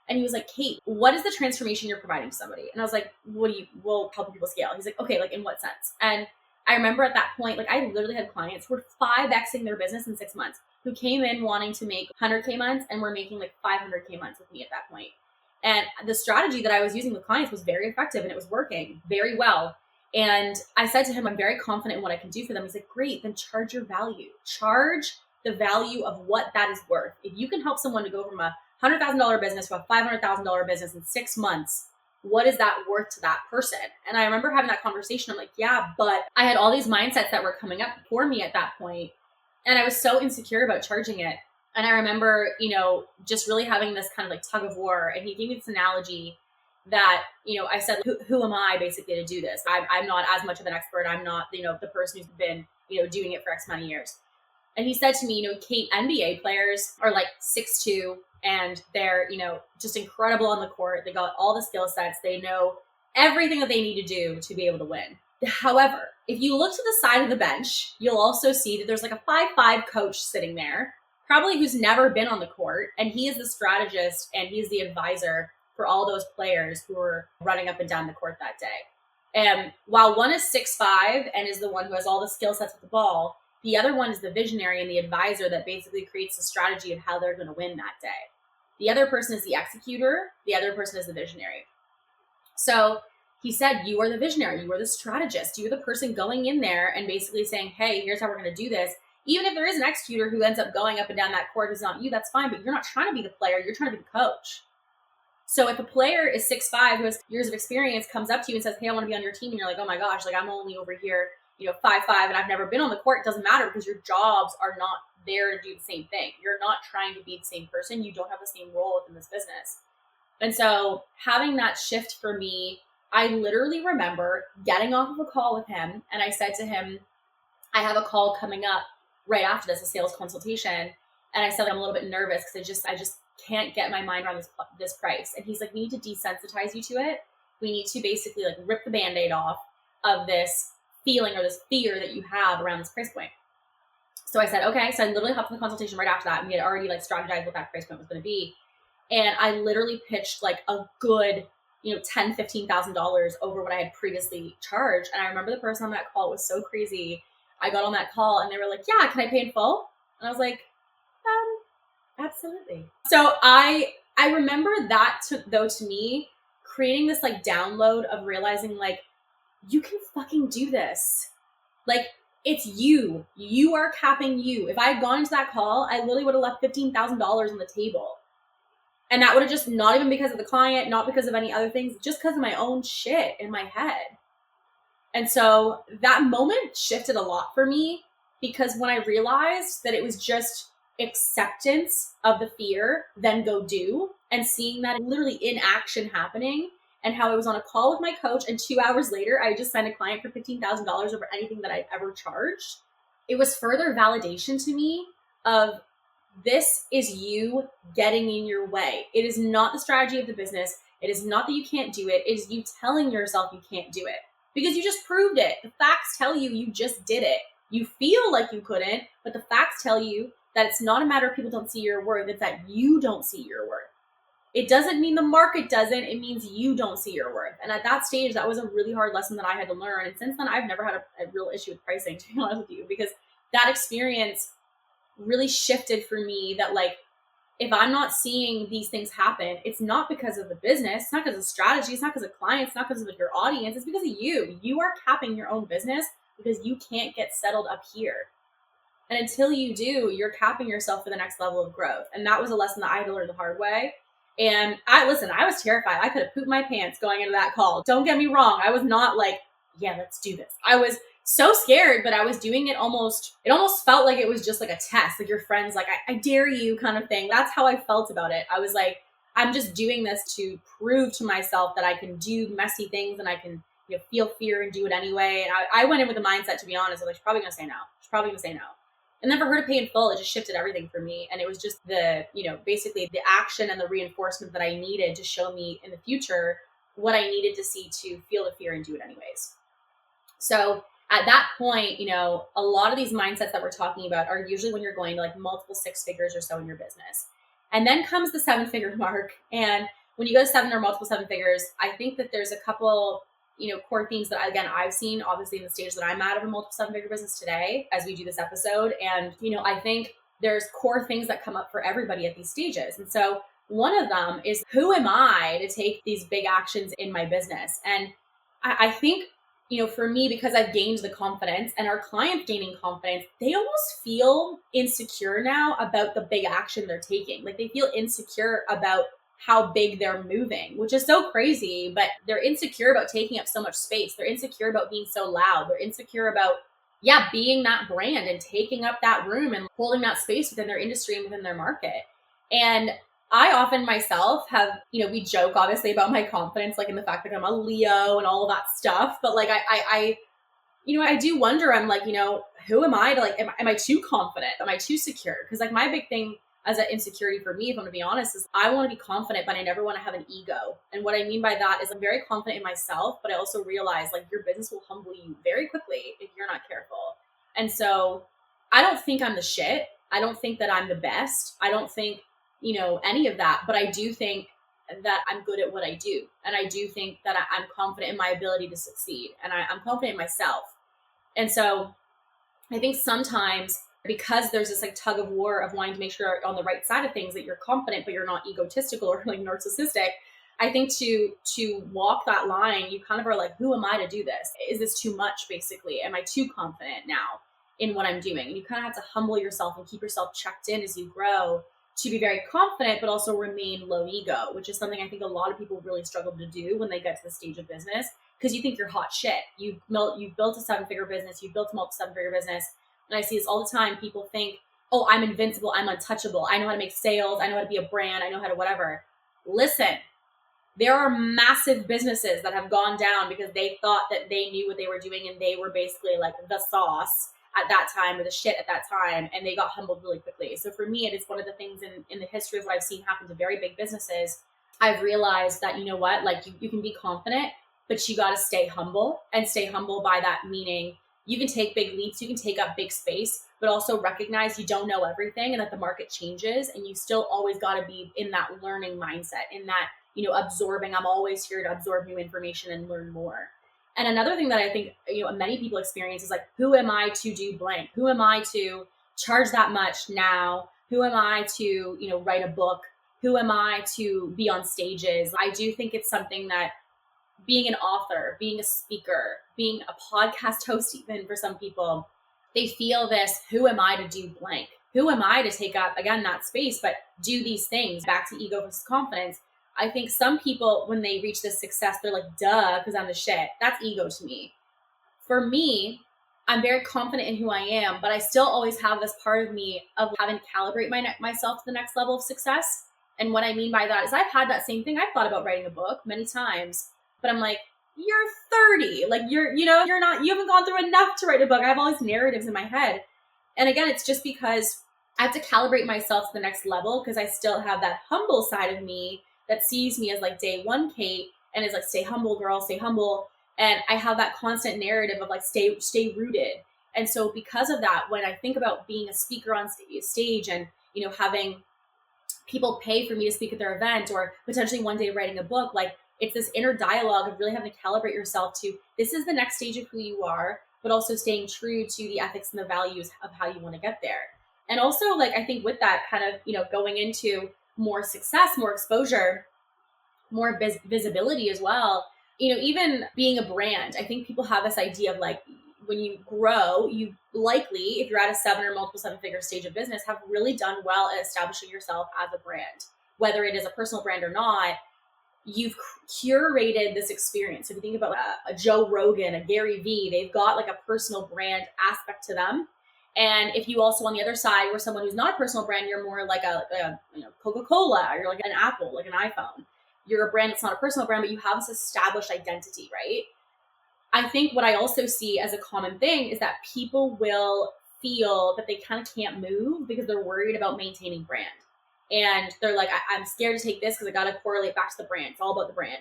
Speaker 1: And he was like, Kate, what is the transformation you're providing to somebody? And I was like, well, helping people scale. He's like, okay, like in what sense? And I remember at that point, like I literally had clients who were 5Xing their business in 6 months, who came in wanting to make 100K months and were making like 500K months with me at that point. And the strategy that I was using with clients was very effective and it was working very well. And I said to him, I'm very confident in what I can do for them. He's like, great, then charge your value. Charge the value of what that is worth. If you can help someone to go from a $100,000 business to a $500,000 business in 6 months, what is that worth to that person? And I remember having that conversation. I'm like, yeah, but I had all these mindsets that were coming up for me at that point, and I was so insecure about charging it. And I remember, just really having this kind of like tug of war. And he gave me this analogy that, I said, who am I basically to do this? I'm not as much of an expert. I'm not, the person who's been, doing it for X amount of years. And he said to me, Kate, NBA players are like 6'2", and they're, just incredible on the court. They got all the skill sets. They know everything that they need to do to be able to win. However, if you look to the side of the bench, you'll also see that there's like a 5'5" coach sitting there, probably who's never been on the court. And he is the strategist and he's the advisor for all those players who are running up and down the court that day. And while one is 6'5" and is the one who has all the skill sets with the ball, the other one is the visionary and the advisor that basically creates the strategy of how they're going to win that day. The other person is the executor. The other person is the visionary. So he said, you are the visionary. You are the strategist. You are the person going in there and basically saying, hey, here's how we're going to do this. Even if there is an executor who ends up going up and down that court who's not you, that's fine. But you're not trying to be the player. You're trying to be the coach. So if a player is 6'5", who has years of experience, comes up to you and says, hey, I want to be on your team. And you're like, oh my gosh, like I'm only over here, 5'5", and I've never been on the court. It doesn't matter because your jobs are not there to do the same thing. You're not trying to be the same person. You don't have the same role within this business. And so having that shift for me, I literally remember getting off of a call with him. And I said to him, I have a call coming up right after this, a sales consultation. And I said, I'm a little bit nervous because I just can't get my mind around this price. And he's like, we need to desensitize you to it. We need to basically like rip the Band-Aid off of this feeling or this fear that you have around this price point. So I said, okay. So I literally hopped in the consultation right after that. And we had already like strategized what that price point was going to be. And I literally pitched like a good, $10,000, $15,000 over what I had previously charged. And I remember the person on that call was so crazy. I got on that call and they were like, yeah, can I pay in full? And I was like, absolutely. So I remember that to me, creating this like download of realizing like, you can fucking do this. Like, it's you. You are capping you. If I had gone into that call, I literally would have left $15,000 on the table. And that would have just not even because of the client, not because of any other things, just because of my own shit in my head. And so that moment shifted a lot for me because when I realized that it was just acceptance of the fear, then go do, and seeing that literally in action happening, and how I was on a call with my coach and 2 hours later, I just signed a client for $15,000 over anything that I'd ever charged. It was further validation to me of this is you getting in your way. It is not the strategy of the business. It is not that you can't do it. It is you telling yourself you can't do it because you just proved it. The facts tell you you just did it. You feel like you couldn't, but the facts tell you that it's not a matter of people don't see your worth. It's that you don't see your worth. It doesn't mean the market doesn't. It means you don't see your worth. And at that stage, that was a really hard lesson that I had to learn. And since then, I've never had a real issue with pricing, to be honest with you, because that experience really shifted for me that like, if I'm not seeing these things happen, it's not because of the business. It's not because of strategy. It's not because of clients. It's not because of your audience. It's because of you. You are capping your own business because you can't get settled up here. And until you do, you're capping yourself for the next level of growth. And that was a lesson that I had to learn the hard way. And I was terrified. I could have pooped my pants going into that call. Don't get me wrong. I was not like, yeah, let's do this. I was so scared, but I was doing it almost felt like it was just like a test. Like your friends, like, I dare you kind of thing. That's how I felt about it. I was like, I'm just doing this to prove to myself that I can do messy things and I can feel fear and do it anyway. And I went in with the mindset, to be honest, like, she's probably going to say no. She's probably going to say no. And then for her to pay in full, it just shifted everything for me. And it was just the, basically the action and the reinforcement that I needed to show me in the future what I needed to see to feel the fear and do it anyways. So at that point, a lot of these mindsets that we're talking about are usually when you're going to like multiple six figures or so in your business. And then comes the 7-figure mark. And when you go to 7 or multiple 7 figures, I think that there's a couple, core themes that, again, I've seen obviously in the stage that I'm at of a multiple 7-figure business today as we do this episode. And, I think there's core things that come up for everybody at these stages. And so one of them is, who am I to take these big actions in my business? And I think, for me, because I've gained the confidence and our clients gaining confidence, they almost feel insecure now about the big action they're taking. Like they feel insecure about how big they're moving, which is so crazy, but they're insecure about taking up so much space. They're insecure about being so loud. They're insecure about, being that brand and taking up that room and holding that space within their industry and within their market. And I often myself have, we joke obviously about my confidence, like in the fact that I'm a Leo and all of that stuff. But like, I do wonder, I'm like, who am I to like, am I too confident? Am I too secure? Because like my big thing as an insecurity for me, if I'm gonna be honest, is I want to be confident, but I never want to have an ego. And what I mean by that is I'm very confident in myself, but I also realize like your business will humble you very quickly if you're not careful. And so I don't think I'm the shit. I don't think that I'm the best. I don't think, any of that, but I do think that I'm good at what I do. And I do think that I'm confident in my ability to succeed, and I'm confident in myself. And so I think sometimes because there's this like tug of war of wanting to make sure you're on the right side of things, that you're confident, but you're not egotistical or like narcissistic. I think to walk that line, you kind of are like, who am I to do this? Is this too much? Basically, am I too confident now in what I'm doing? And you kind of have to humble yourself and keep yourself checked in as you grow to be very confident, but also remain low ego, which is something I think a lot of people really struggle to do when they get to the stage of business, because you think you're hot shit. You've built a 7-figure business, you've built a multiple 7-figure business. And I see this all the time. People think, oh, I'm invincible, I'm untouchable, I know how to make sales, I know how to be a brand, I know how to whatever. Listen, there are massive businesses that have gone down because they thought that they knew what they were doing and they were basically like the sauce at that time or the shit at that time, and they got humbled really quickly. So for me, it is one of the things in the history of what I've seen happen to very big businesses. I've realized that, like you can be confident, but you got to stay humble, and stay humble by that meaning you can take big leaps, you can take up big space, but also recognize you don't know everything and that the market changes, and you still always got to be in that learning mindset, in that, absorbing. I'm always here to absorb new information and learn more. And another thing that I think, many people experience is like, who am I to do blank? Who am I to charge that much now? Who am I to, write a book? Who am I to be on stages? I do think it's something that being an author, being a speaker, being a podcast host, even for some people, they feel this, who am I to do blank? Who am I to take up, again, that space, but do these things? Back to ego versus confidence. I think some people, when they reach this success, they're like, duh, because I'm the shit. That's ego to me. For me, I'm very confident in who I am, but I still always have this part of me of having to calibrate myself to the next level of success. And what I mean by that is I've had that same thing. I've thought about writing a book many times, but I'm like, you're 30. Like you haven't gone through enough to write a book. I have all these narratives in my head. And again, it's just because I have to calibrate myself to the next level, because I still have that humble side of me that sees me as like day one Kate and is like, stay humble, girl, stay humble. And I have that constant narrative of like, stay rooted. And so because of that, when I think about being a speaker on stage and, having people pay for me to speak at their event, or potentially one day writing a book, like it's this inner dialogue of really having to calibrate yourself to, this is the next stage of who you are, but also staying true to the ethics and the values of how you want to get there. And also, like, I think with that kind of, going into more success, more exposure, more visibility as well, even being a brand, I think people have this idea of like, when you grow, you likely, if you're at a 7 or multiple 7-figure stage of business, have really done well at establishing yourself as a brand. Whether it is a personal brand or not, you've curated this experience. So if you think about a Joe Rogan, a Gary Vee, they've got like a personal brand aspect to them. And if you also on the other side were someone who's not a personal brand, you're more like a Coca-Cola, or you're like an Apple, like an iPhone. You're a brand that's not a personal brand, but you have this established identity, right? I think what I also see as a common thing is that people will feel that they kind of can't move because they're worried about maintaining brand. And they're like, I'm scared to take this because I got to correlate back to the brand. It's all about the brand.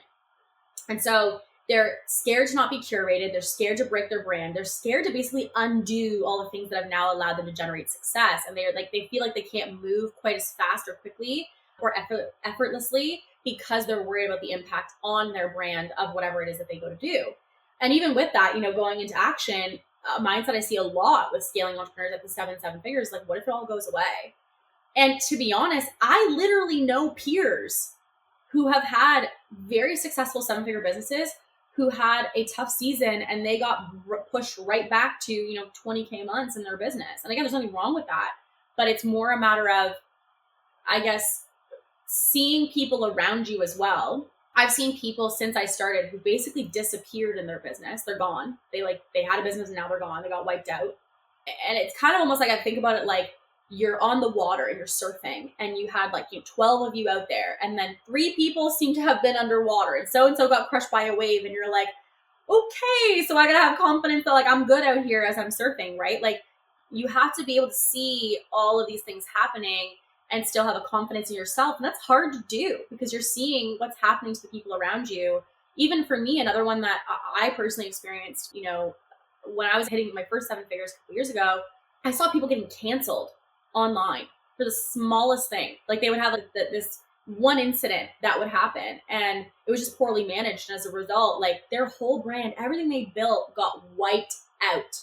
Speaker 1: And so They're scared to not be curated. They're scared to break their brand. They're scared to basically undo all the things that have now allowed them to generate success. And they feel like they can't move quite as fast or quickly or effortlessly because they're worried about the impact on their brand of whatever it is that they go to do. And even with that, going into action, a mindset I see a lot with scaling entrepreneurs at the seven figures, like, what if it all goes away? And to be honest, I literally know peers who have had very successful 7-figure businesses who had a tough season and they got pushed right back to, 20K months in their business. And again, there's nothing wrong with that, but it's more a matter of, I guess, seeing people around you as well. I've seen people since I started who basically disappeared in their business. They're gone. They had a business and now they're gone. They got wiped out. And it's kind of almost like, I think about it like you're on the water and you're surfing and you had 12 of you out there, and then 3 people seem to have been underwater and so got crushed by a wave, and you're like, okay, so I gotta have confidence that I'm good out here as I'm surfing, right? You have to be able to see all of these things happening and still have a confidence in yourself. And that's hard to do because you're seeing what's happening to the people around you. Even for me, another one that I personally experienced, when I was hitting my first 7 figures a couple years ago, I saw people getting canceled online for the smallest thing. They would have this one incident that would happen and it was just poorly managed. And as a result, their whole brand, everything they built got wiped out,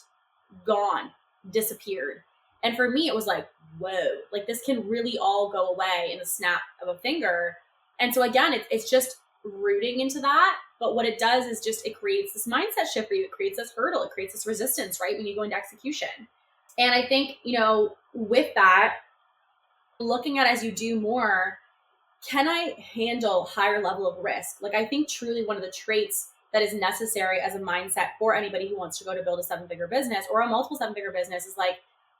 Speaker 1: gone, disappeared. And for me, it was like, whoa, this can really all go away in the snap of a finger. And so again, it's just rooting into that. But what it does is just, it creates this mindset shift for you. It creates this hurdle. It creates this resistance, right? When you go into execution. And I think, with that, looking at as you do more, can I handle higher level of risk? I think truly one of the traits that is necessary as a mindset for anybody who wants to go to build a 7-figure business or a multiple 7-figure business is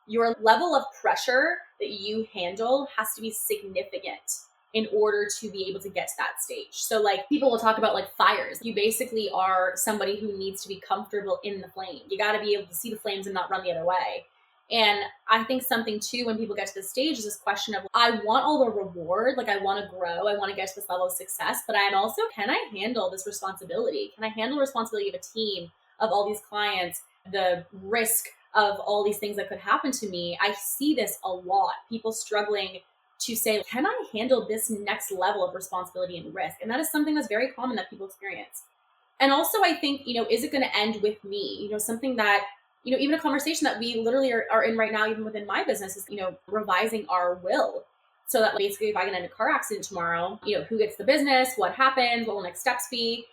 Speaker 1: your level of pressure that you handle has to be significant in order to be able to get to that stage. So people will talk about fires. You basically are somebody who needs to be comfortable in the flame. You got to be able to see the flames and not run the other way. And I think something too, when people get to this stage, is this question of, I want all the reward, I want to grow, I want to get to this level of success, but I'm also, can I handle this responsibility? Can I handle the responsibility of a team, of all these clients, the risk of all these things that could happen to me? I see this a lot. People struggling to say, can I handle this next level of responsibility and risk? And that is something that's very common that people experience. And also, I think, is it going to end with me? Something that, even a conversation that we literally are in right now, even within my business, is, revising our will. So that basically, if I get in a car accident tomorrow, who gets the business, what happens, what will next steps be?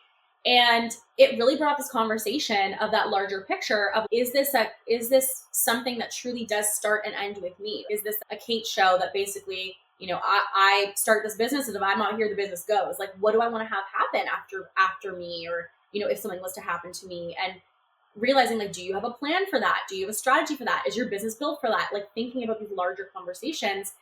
Speaker 1: And it really brought up this conversation of that larger picture of, is this something that truly does start and end with me? Is this a Kate show that basically, I start this business and if I'm not here, the business goes? What do I want to have happen after me? Or, if something was to happen to me? And realizing, do you have a plan for that? Do you have a strategy for that? Is your business built for that? Thinking about these larger conversations.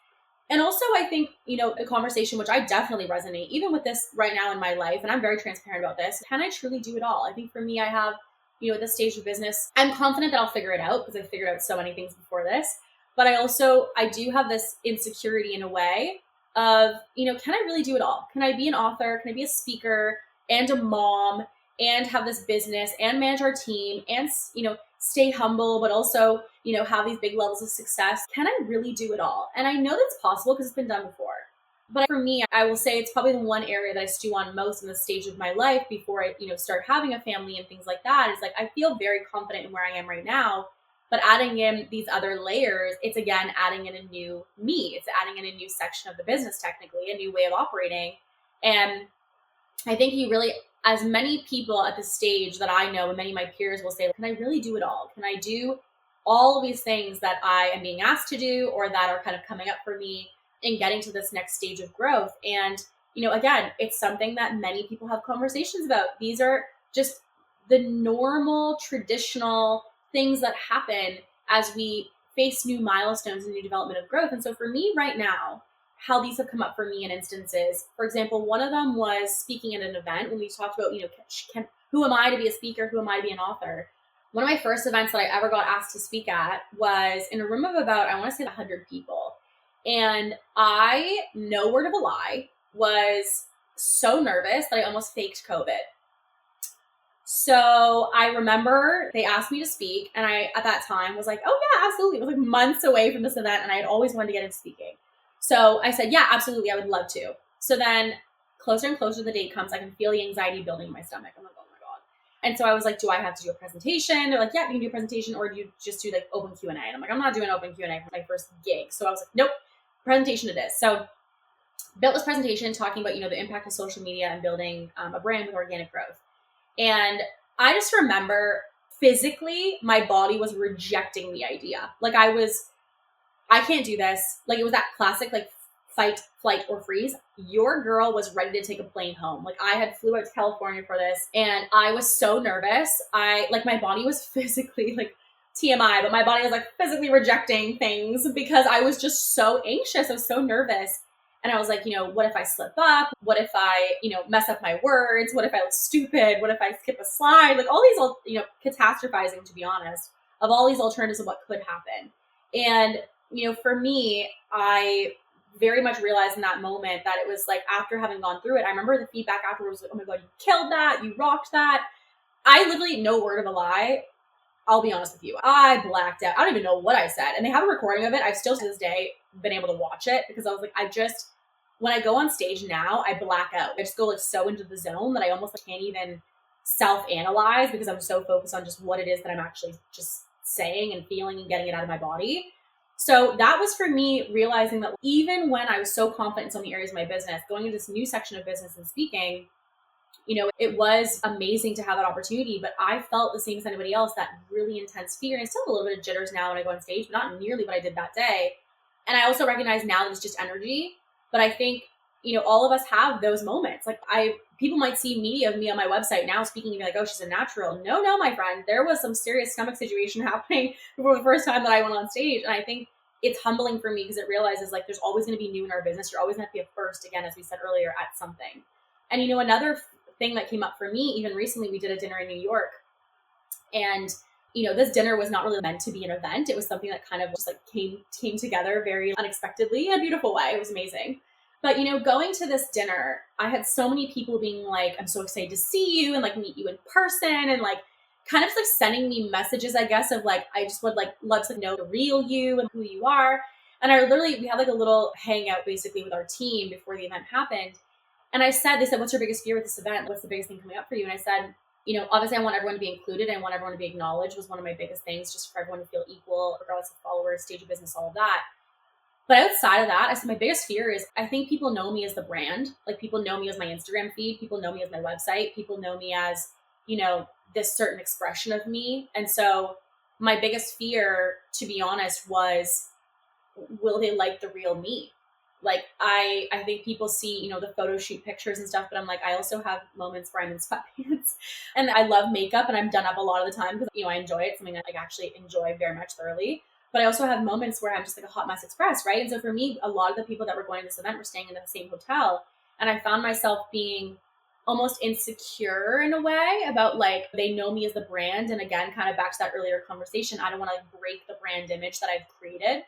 Speaker 1: And also, I think, a conversation, which I definitely resonate, even with this right now in my life, and I'm very transparent about this, can I truly do it all? I think for me, I have, at this stage of business, I'm confident that I'll figure it out because I've figured out so many things before this. But I do have this insecurity in a way of, can I really do it all? Can I be an author? Can I be a speaker and a mom and have this business and manage our team and, stay humble, but also, have these big levels of success? Can I really do it all? And I know that's possible because it's been done before. But for me, I will say it's probably the one area that I stew on most in this stage of my life before I, start having a family and things like that. Is I feel very confident in where I am right now, but adding in these other layers, it's again, adding in a new me. It's adding in a new section of the business, technically, a new way of operating. And I think as many people at the stage that I know and many of my peers will say, can I really do it all? Can I do all of these things that I am being asked to do or that are kind of coming up for me in getting to this next stage of growth? And, again, it's something that many people have conversations about. These are just the normal, traditional things that happen as we face new milestones and new development of growth. And so for me right now, how these have come up for me in instances. For example, one of them was speaking at an event when we talked about, who am I to be a speaker? Who am I to be an author? One of my first events that I ever got asked to speak at was in a room of about, I want to say 100 people. And I, no word of a lie, was so nervous that I almost faked COVID. So I remember they asked me to speak, and I, at that time, was like, oh yeah, absolutely. It was like months away from this event, and I had always wanted to get into speaking. So I said, yeah, absolutely, I would love to. So then closer and closer the date comes, I can feel the anxiety building in my stomach. I'm like, oh my God. And so I was like, do I have to do a presentation? They're like, yeah, you can do a presentation, or do you just do like open Q&A? And I'm like, I'm not doing open Q&A for my first gig. So I was like, nope, presentation it is. So built this presentation talking about, the impact of social media and building a brand with organic growth. And I just remember physically my body was rejecting the idea. Like I can't do this. Like it was that classic, like fight, flight, or freeze. Your girl was ready to take a plane home. Like I had flew out to California for this, and I was so nervous. My body was physically like TMI, but my body was like physically rejecting things because I was just so anxious. I was so nervous. And I was like, what if I slip up? What if I, mess up my words? What if I look stupid? What if I skip a slide? Like all these, catastrophizing, to be honest, of all these alternatives of what could happen. And, for me, I very much realized in that moment that it was like, after having gone through it, I remember the feedback afterwards was like, oh my God, you killed that. You rocked that. I literally, no word of a lie, I'll be honest with you, I blacked out. I don't even know what I said. And they have a recording of it. I've still to this day been able to watch it because I was like, when I go on stage now, I black out. I just go like so into the zone that I almost can't even self-analyze because I'm so focused on just what it is that I'm actually just saying and feeling and getting it out of my body. So that was for me realizing that even when I was so confident in so many areas of my business, going into this new section of business and speaking, it was amazing to have that opportunity, but I felt the same as anybody else, that really intense fear. And I still have a little bit of jitters now when I go on stage, but not nearly what I did that day. And I also recognize now that it's just energy. But I think, all of us have those moments. Like people might see me on my website now speaking and be like, oh, she's a natural. No, my friend, there was some serious stomach situation happening for the first time that I went on stage. And I think it's humbling for me because it realizes like there's always going to be new in our business. You're always going to be a first, again, as we said earlier, at something. And, another thing that came up for me, even recently, we did a dinner in New York. And, this dinner was not really meant to be an event. It was something that kind of just like came together very unexpectedly in a beautiful way. It was amazing. But, going to this dinner, I had so many people being like, I'm so excited to see you and like meet you in person, and like kind of like sending me messages, I guess, of like, I just would like love to know the real you and who you are. And we had like a little hangout basically with our team before the event happened. And they said, what's your biggest fear with this event? What's the biggest thing coming up for you? And I said, obviously I want everyone to be included. I want everyone to be acknowledged was one of my biggest things, just for everyone to feel equal, regardless of followers, stage of business, all of that. But outside of that, I said my biggest fear is I think people know me as the brand. Like people know me as my Instagram feed. People know me as my website. People know me as, this certain expression of me. And so my biggest fear, to be honest, was, will they like the real me? Like I think people see, the photo shoot pictures and stuff, but I'm like, I also have moments where I'm in sweatpants and I love makeup and I'm done up a lot of the time because, I enjoy it. Something I like actually enjoy very much thoroughly. But I also have moments where I'm just like a hot mess express, right? And so for me, a lot of the people that were going to this event were staying in the same hotel. And I found myself being almost insecure in a way about like, they know me as the brand. And again, kind of back to that earlier conversation, I don't want to like break the brand image that I've created.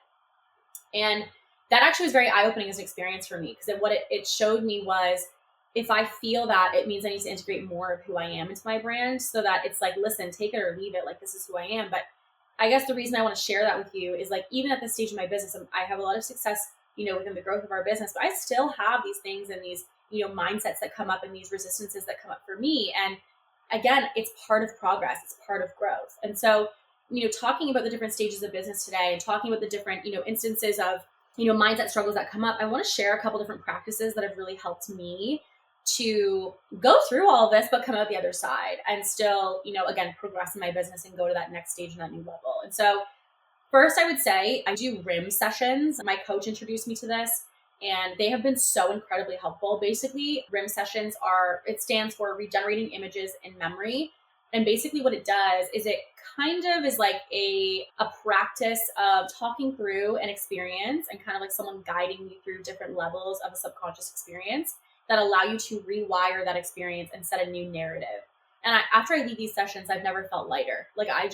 Speaker 1: And that actually was very eye-opening as an experience for me, because what it showed me was, if I feel that, it means I need to integrate more of who I am into my brand, so that it's like, listen, take it or leave it. Like, this is who I am. But I guess the reason I want to share that with you is like, even at this stage of my business, I have a lot of success, within the growth of our business, but I still have these things and these, mindsets that come up and these resistances that come up for me. And again, it's part of progress. It's part of growth. And so, talking about the different stages of business today and talking about the different, instances of, mindset struggles that come up, I want to share a couple different practices that have really helped me to go through all of this, but come out the other side and still, again, progress in my business and go to that next stage and that new level. And so first, I would say I do RIM sessions. My coach introduced me to this, and they have been so incredibly helpful. Basically, RIM sessions it stands for regenerating images in memory. And basically what it does is it kind of is like a practice of talking through an experience and kind of like someone guiding you through different levels of a subconscious experience that allow you to rewire that experience and set a new narrative. And after I leave these sessions, I've never felt lighter. Like I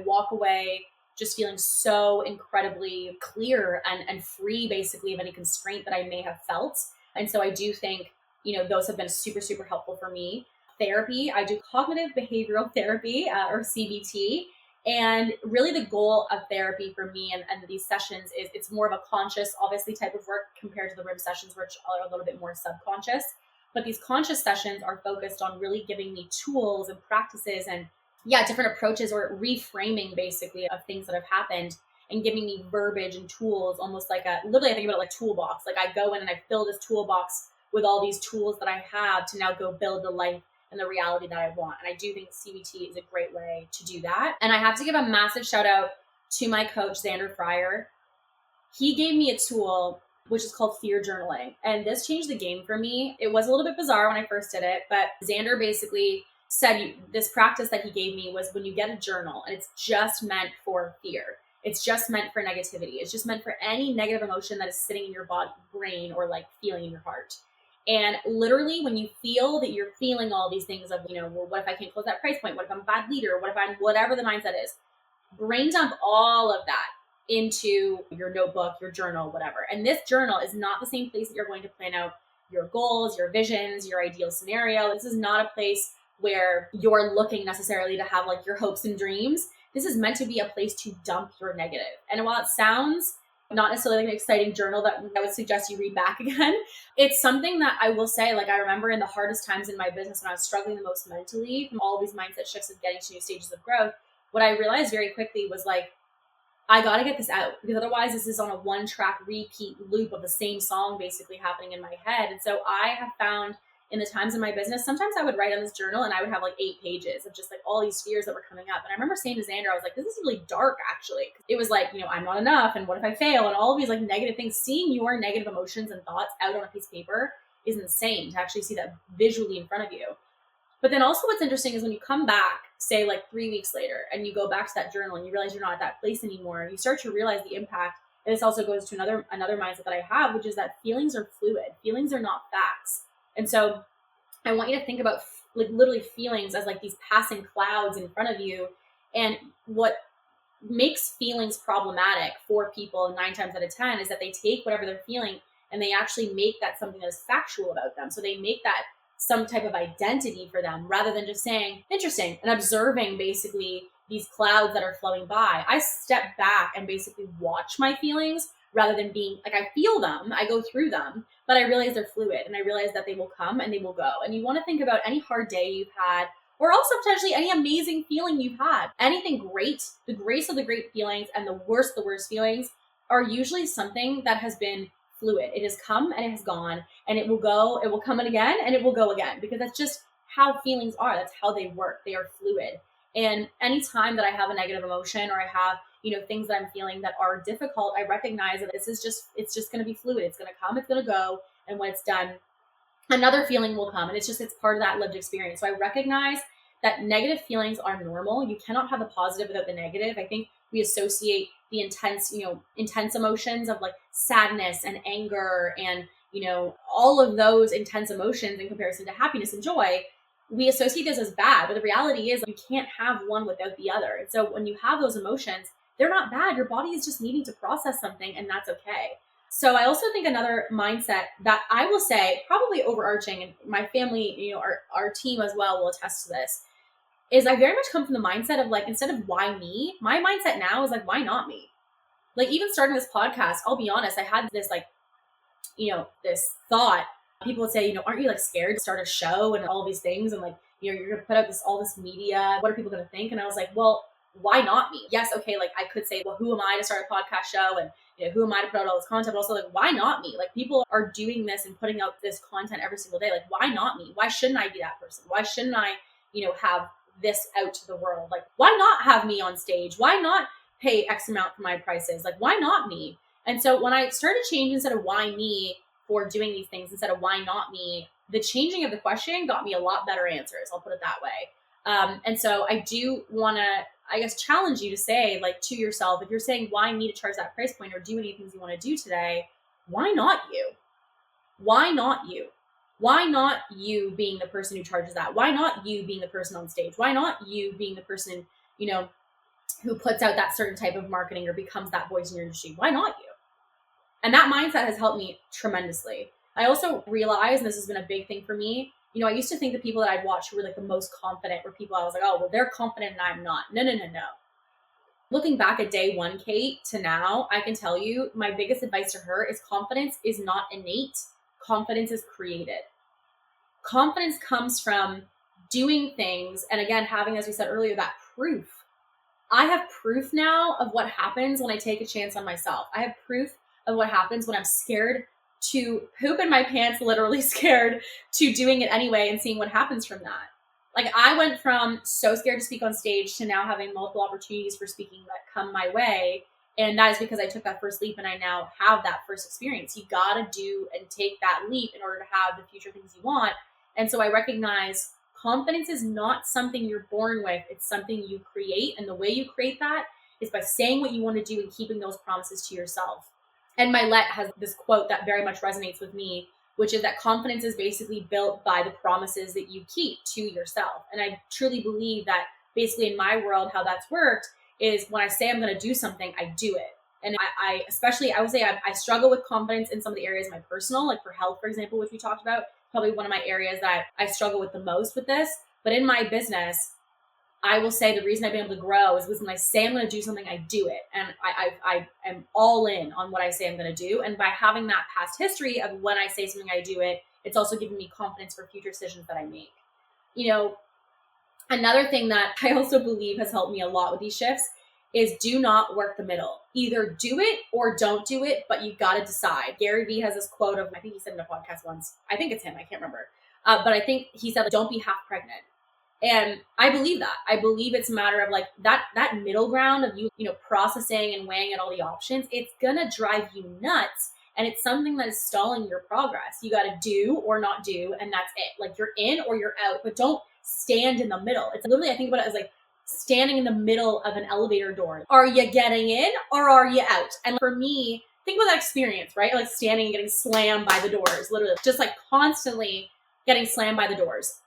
Speaker 1: walk away just feeling so incredibly clear and free, basically, of any constraint that I may have felt. And so I do think, those have been super, super helpful for me. therapy. I do cognitive behavioral therapy or CBT. And really the goal of therapy for me and these sessions is it's more of a conscious, obviously, type of work compared to the RIM sessions, which are a little bit more subconscious. But these conscious sessions are focused on really giving me tools and practices and different approaches or reframing basically of things that have happened and giving me verbiage and tools, almost like literally I think about it like toolbox. Like I go in and I fill this toolbox with all these tools that I have to now go build the life and the reality that I want. And I do think CBT is a great way to do that. And I have to give a massive shout out to my coach, Xander Fryer. He gave me a tool which is called fear journaling. And this changed the game for me. It was a little bit bizarre when I first did it, but Xander basically said this practice that he gave me was when you get a journal and it's just meant for fear. It's just meant for negativity. It's just meant for any negative emotion that is sitting in your body, brain, or like feeling in your heart. And literally when you feel that you're feeling all these things of, well, what if I can't close that price point? What if I'm a bad leader? What if I'm whatever the mindset is? Brain dump all of that into your notebook, your journal, whatever. And this journal is not the same place that you're going to plan out your goals, your visions, your ideal scenario. This is not a place where you're looking necessarily to have like your hopes and dreams. This is meant to be a place to dump your negative. And while it sounds not necessarily like an exciting journal that I would suggest you read back again, it's something that I will say, like I remember in the hardest times in my business when I was struggling the most mentally from all these mindset shifts of getting to new stages of growth, what I realized very quickly was like, I got to get this out because otherwise this is on a one-track repeat loop of the same song basically happening in my head. And so I have found in the times in my business, sometimes I would write on this journal and I would have like 8 pages of just like all these fears that were coming up. And I remember saying to Xander, I was like, this is really dark actually. It was like, I'm not enough. And what if I fail? And all of these like negative things, seeing your negative emotions and thoughts out on a piece of paper is insane to actually see that visually in front of you. But then also what's interesting is when you come back, say like 3 weeks later, and you go back to that journal and you realize you're not at that place anymore, you start to realize the impact. And this also goes to another mindset that I have, which is that feelings are fluid. Feelings are not facts. And so I want you to think about like literally feelings as like these passing clouds in front of you. And what makes feelings problematic for people 9 times out of 10 is that they take whatever they're feeling and they actually make that something that is factual about them. So they make that some type of identity for them rather than just saying, interesting, and observing basically these clouds that are flowing by. I step back and basically watch my feelings rather than being like, I feel them, I go through them, but I realize they're fluid and I realize that they will come and they will go. And you want to think about any hard day you've had, or also potentially any amazing feeling you've had. Anything great, the grace of the great feelings and the worst feelings are usually something that has been fluid. It has come and it has gone, and it will go, it will come in again and it will go again, because that's just how feelings are. That's how they work. They are fluid. And anytime that I have a negative emotion or I have, things that I'm feeling that are difficult, I recognize that it's just going to be fluid. It's going to come, it's going to go. And when it's done, another feeling will come. And it's part of that lived experience. So I recognize that negative feelings are normal. You cannot have the positive without the negative. I think we associate the intense emotions of like sadness and anger and, all of those intense emotions in comparison to happiness and joy. We associate this as bad, but the reality is you can't have one without the other. And so when you have those emotions, they're not bad. Your body is just needing to process something, and that's okay. So I also think another mindset that I will say probably overarching, and my family, our team as well will attest to this, is I very much come from the mindset of like, instead of why me, my mindset now is like, why not me? Like even starting this podcast, I'll be honest, I had this like, this thought. People would say, aren't you like scared to start a show and all these things? And like, you're going to put out all this media. What are people going to think? And I was like, well, why not me? Yes. Okay. Like I could say, well, who am I to start a podcast show? And who am I to put out all this content? But also like, why not me? Like people are doing this and putting out this content every single day. Like, why not me? Why shouldn't I be that person? Why shouldn't I, have this out to the world? Like, why not have me on stage? Why not pay X amount for my prices? Like, why not me? And so when I started changing, instead of why me for doing these things, instead of why not me, the changing of the question got me a lot better answers. I'll put it that way. And so I do want to, challenge you to say, like, to yourself, if you're saying, why me to charge that price point or do any things you want to do today, why not you? Why not you? Why not you being the person who charges that? Why not you being the person on stage? Why not you being the person, who puts out that certain type of marketing or becomes that voice in your industry? Why not you? And that mindset has helped me tremendously. I also realized, and this has been a big thing for me, I used to think the people that I'd watch who were like the most confident were people I was like, oh, well, they're confident and I'm not. No. Looking back at day one, Kate, to now, I can tell you my biggest advice to her is confidence is not innate. Confidence is created. Confidence comes from doing things. And again, having, as we said earlier, that proof. I have proof now of what happens when I take a chance on myself. I have proof of what happens when I'm scared to poop in my pants, literally scared, to doing it anyway and seeing what happens from that. Like, I went from so scared to speak on stage to now having multiple opportunities for speaking that come my way. And that is because I took that first leap and I now have that first experience. You got to do and take that leap in order to have the future things you want. And so I recognize confidence is not something you're born with. It's something you create. And the way you create that is by saying what you want to do and keeping those promises to yourself. And Mylett has this quote that very much resonates with me, which is that confidence is basically built by the promises that you keep to yourself. And I truly believe that basically in my world, how that's worked is when I say I'm going to do something, I do it. And I especially, I would say I struggle with confidence in some of the areas of my personal, like for health, for example, which we talked about, probably one of my areas that I struggle with the most with this. But in my business, I will say the reason I've been able to grow is because when I say I'm going to do something, I do it. And I am all in on what I say I'm going to do. And by having that past history of when I say something, I do it, it's also giving me confidence for future decisions that I make. Another thing that I also believe has helped me a lot with these shifts is do not work the middle. Either do it or don't do it, but you got to decide. Gary Vee has this quote of, I think he said in a podcast once, I think it's him, I can't remember. But I think he said, don't be half pregnant. And I believe that. I believe it's a matter of like that middle ground of you processing and weighing out all the options. It's going to drive you nuts. And it's something that is stalling your progress. You got to do or not do. And that's it. Like, you're in or you're out, but don't stand in the middle. It's literally, I think about it as like standing in the middle of an elevator door. Are you getting in or are you out? And for me, think about that experience, right? Like standing and getting slammed by the doors, literally just like constantly getting slammed by the doors.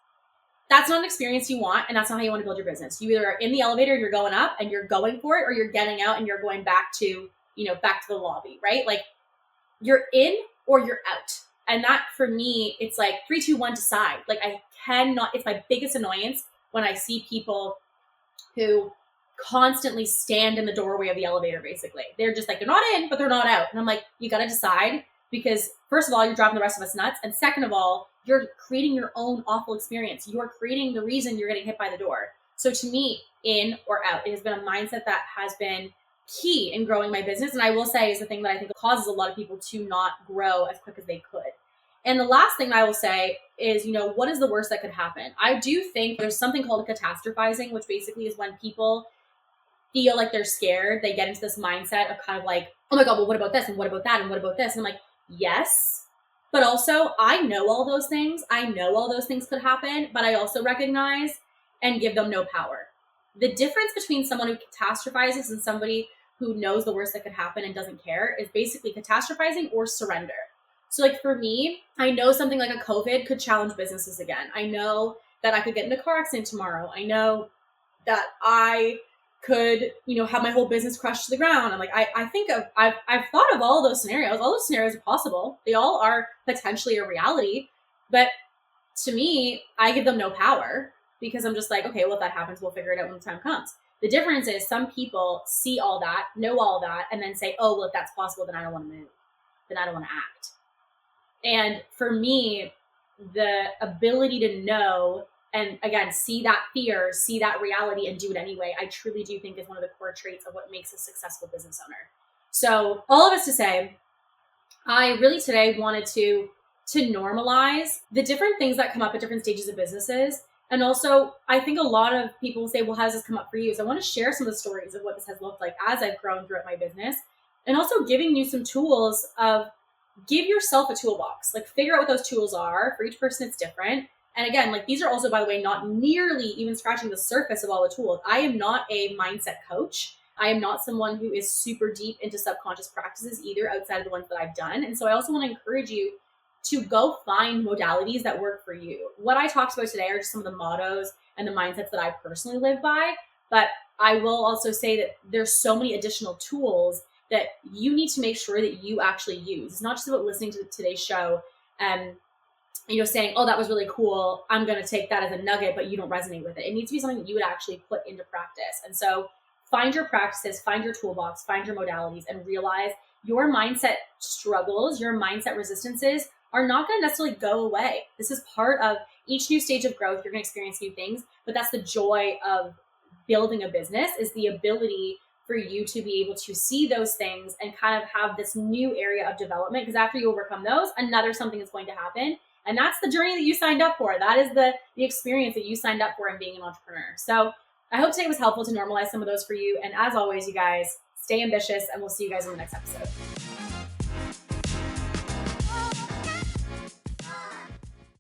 Speaker 1: That's not an experience you want, and that's not how you want to build your business. You either are in the elevator, you're going up and you're going for it, or you're getting out and you're going back to the lobby, right? Like, you're in or you're out. And that for me, it's like 3, 2, 1, decide. Like, I cannot, it's my biggest annoyance when I see people who constantly stand in the doorway of the elevator, basically. They're just like, they're not in, but they're not out. And I'm like, you got to decide, because first of all, you're driving the rest of us nuts. And second of all, you're creating your own awful experience. You're creating the reason you're getting hit by the door. So to me, in or out, it has been a mindset that has been key in growing my business. And I will say is the thing that I think causes a lot of people to not grow as quick as they could. And the last thing I will say is, what is the worst that could happen? I do think there's something called catastrophizing, which basically is when people feel like they're scared. They get into this mindset of kind of like, oh my God, well, what about this? And what about that? And what about this? And I'm like, yes. But also, I know all those things. I know all those things could happen, but I also recognize and give them no power. The difference between someone who catastrophizes and somebody who knows the worst that could happen and doesn't care is basically catastrophizing or surrender. So like for me, I know something like a COVID could challenge businesses again. I know that I could get in a car accident tomorrow. I know that I could, have my whole business crushed to the ground. I'm like, I've thought of all those scenarios. All those scenarios are possible. They all are potentially a reality. But to me, I give them no power because I'm just like, okay, well, if that happens, we'll figure it out when the time comes. The difference is some people see all that, know all that, and then say, oh, well, if that's possible, then I don't want to move. Then I don't want to act. And for me, the ability to know and again, see that fear, see that reality, and do it anyway, I truly do think is one of the core traits of what makes a successful business owner. So all of this to say, I really today wanted to normalize the different things that come up at different stages of businesses. And also, I think a lot of people say, well, how does this come up for you? So I want to share some of the stories of what this has looked like as I've grown throughout my business, and also giving you some tools of give yourself a toolbox, like figure out what those tools are. For each person, it's different. And again, like these are also, by the way, not nearly even scratching the surface of all the tools. I am not a mindset coach. I am not someone who is super deep into subconscious practices either, outside of the ones that I've done. And so I also want to encourage you to go find modalities that work for you. What I talked about today are just some of the mottos and the mindsets that I personally live by. But I will also say that there's so many additional tools that you need to make sure that you actually use. It's not just about listening to today's show saying, oh, that was really cool, I'm going to take that as a nugget, but you don't resonate with it. It needs to be something that you would actually put into practice. And so find your practices, find your toolbox, find your modalities, and realize your mindset struggles, your mindset resistances are not going to necessarily go away. This is part of each new stage of growth. You're going to experience new things, but that's the joy of building a business, is the ability for you to be able to see those things and kind of have this new area of development. Because after you overcome those, another something is going to happen. And that's the journey that you signed up for. That is the experience that you signed up for in being an entrepreneur. So I hope today was helpful to normalize some of those for you. And as always, you guys, stay ambitious, and we'll see you guys in the next episode.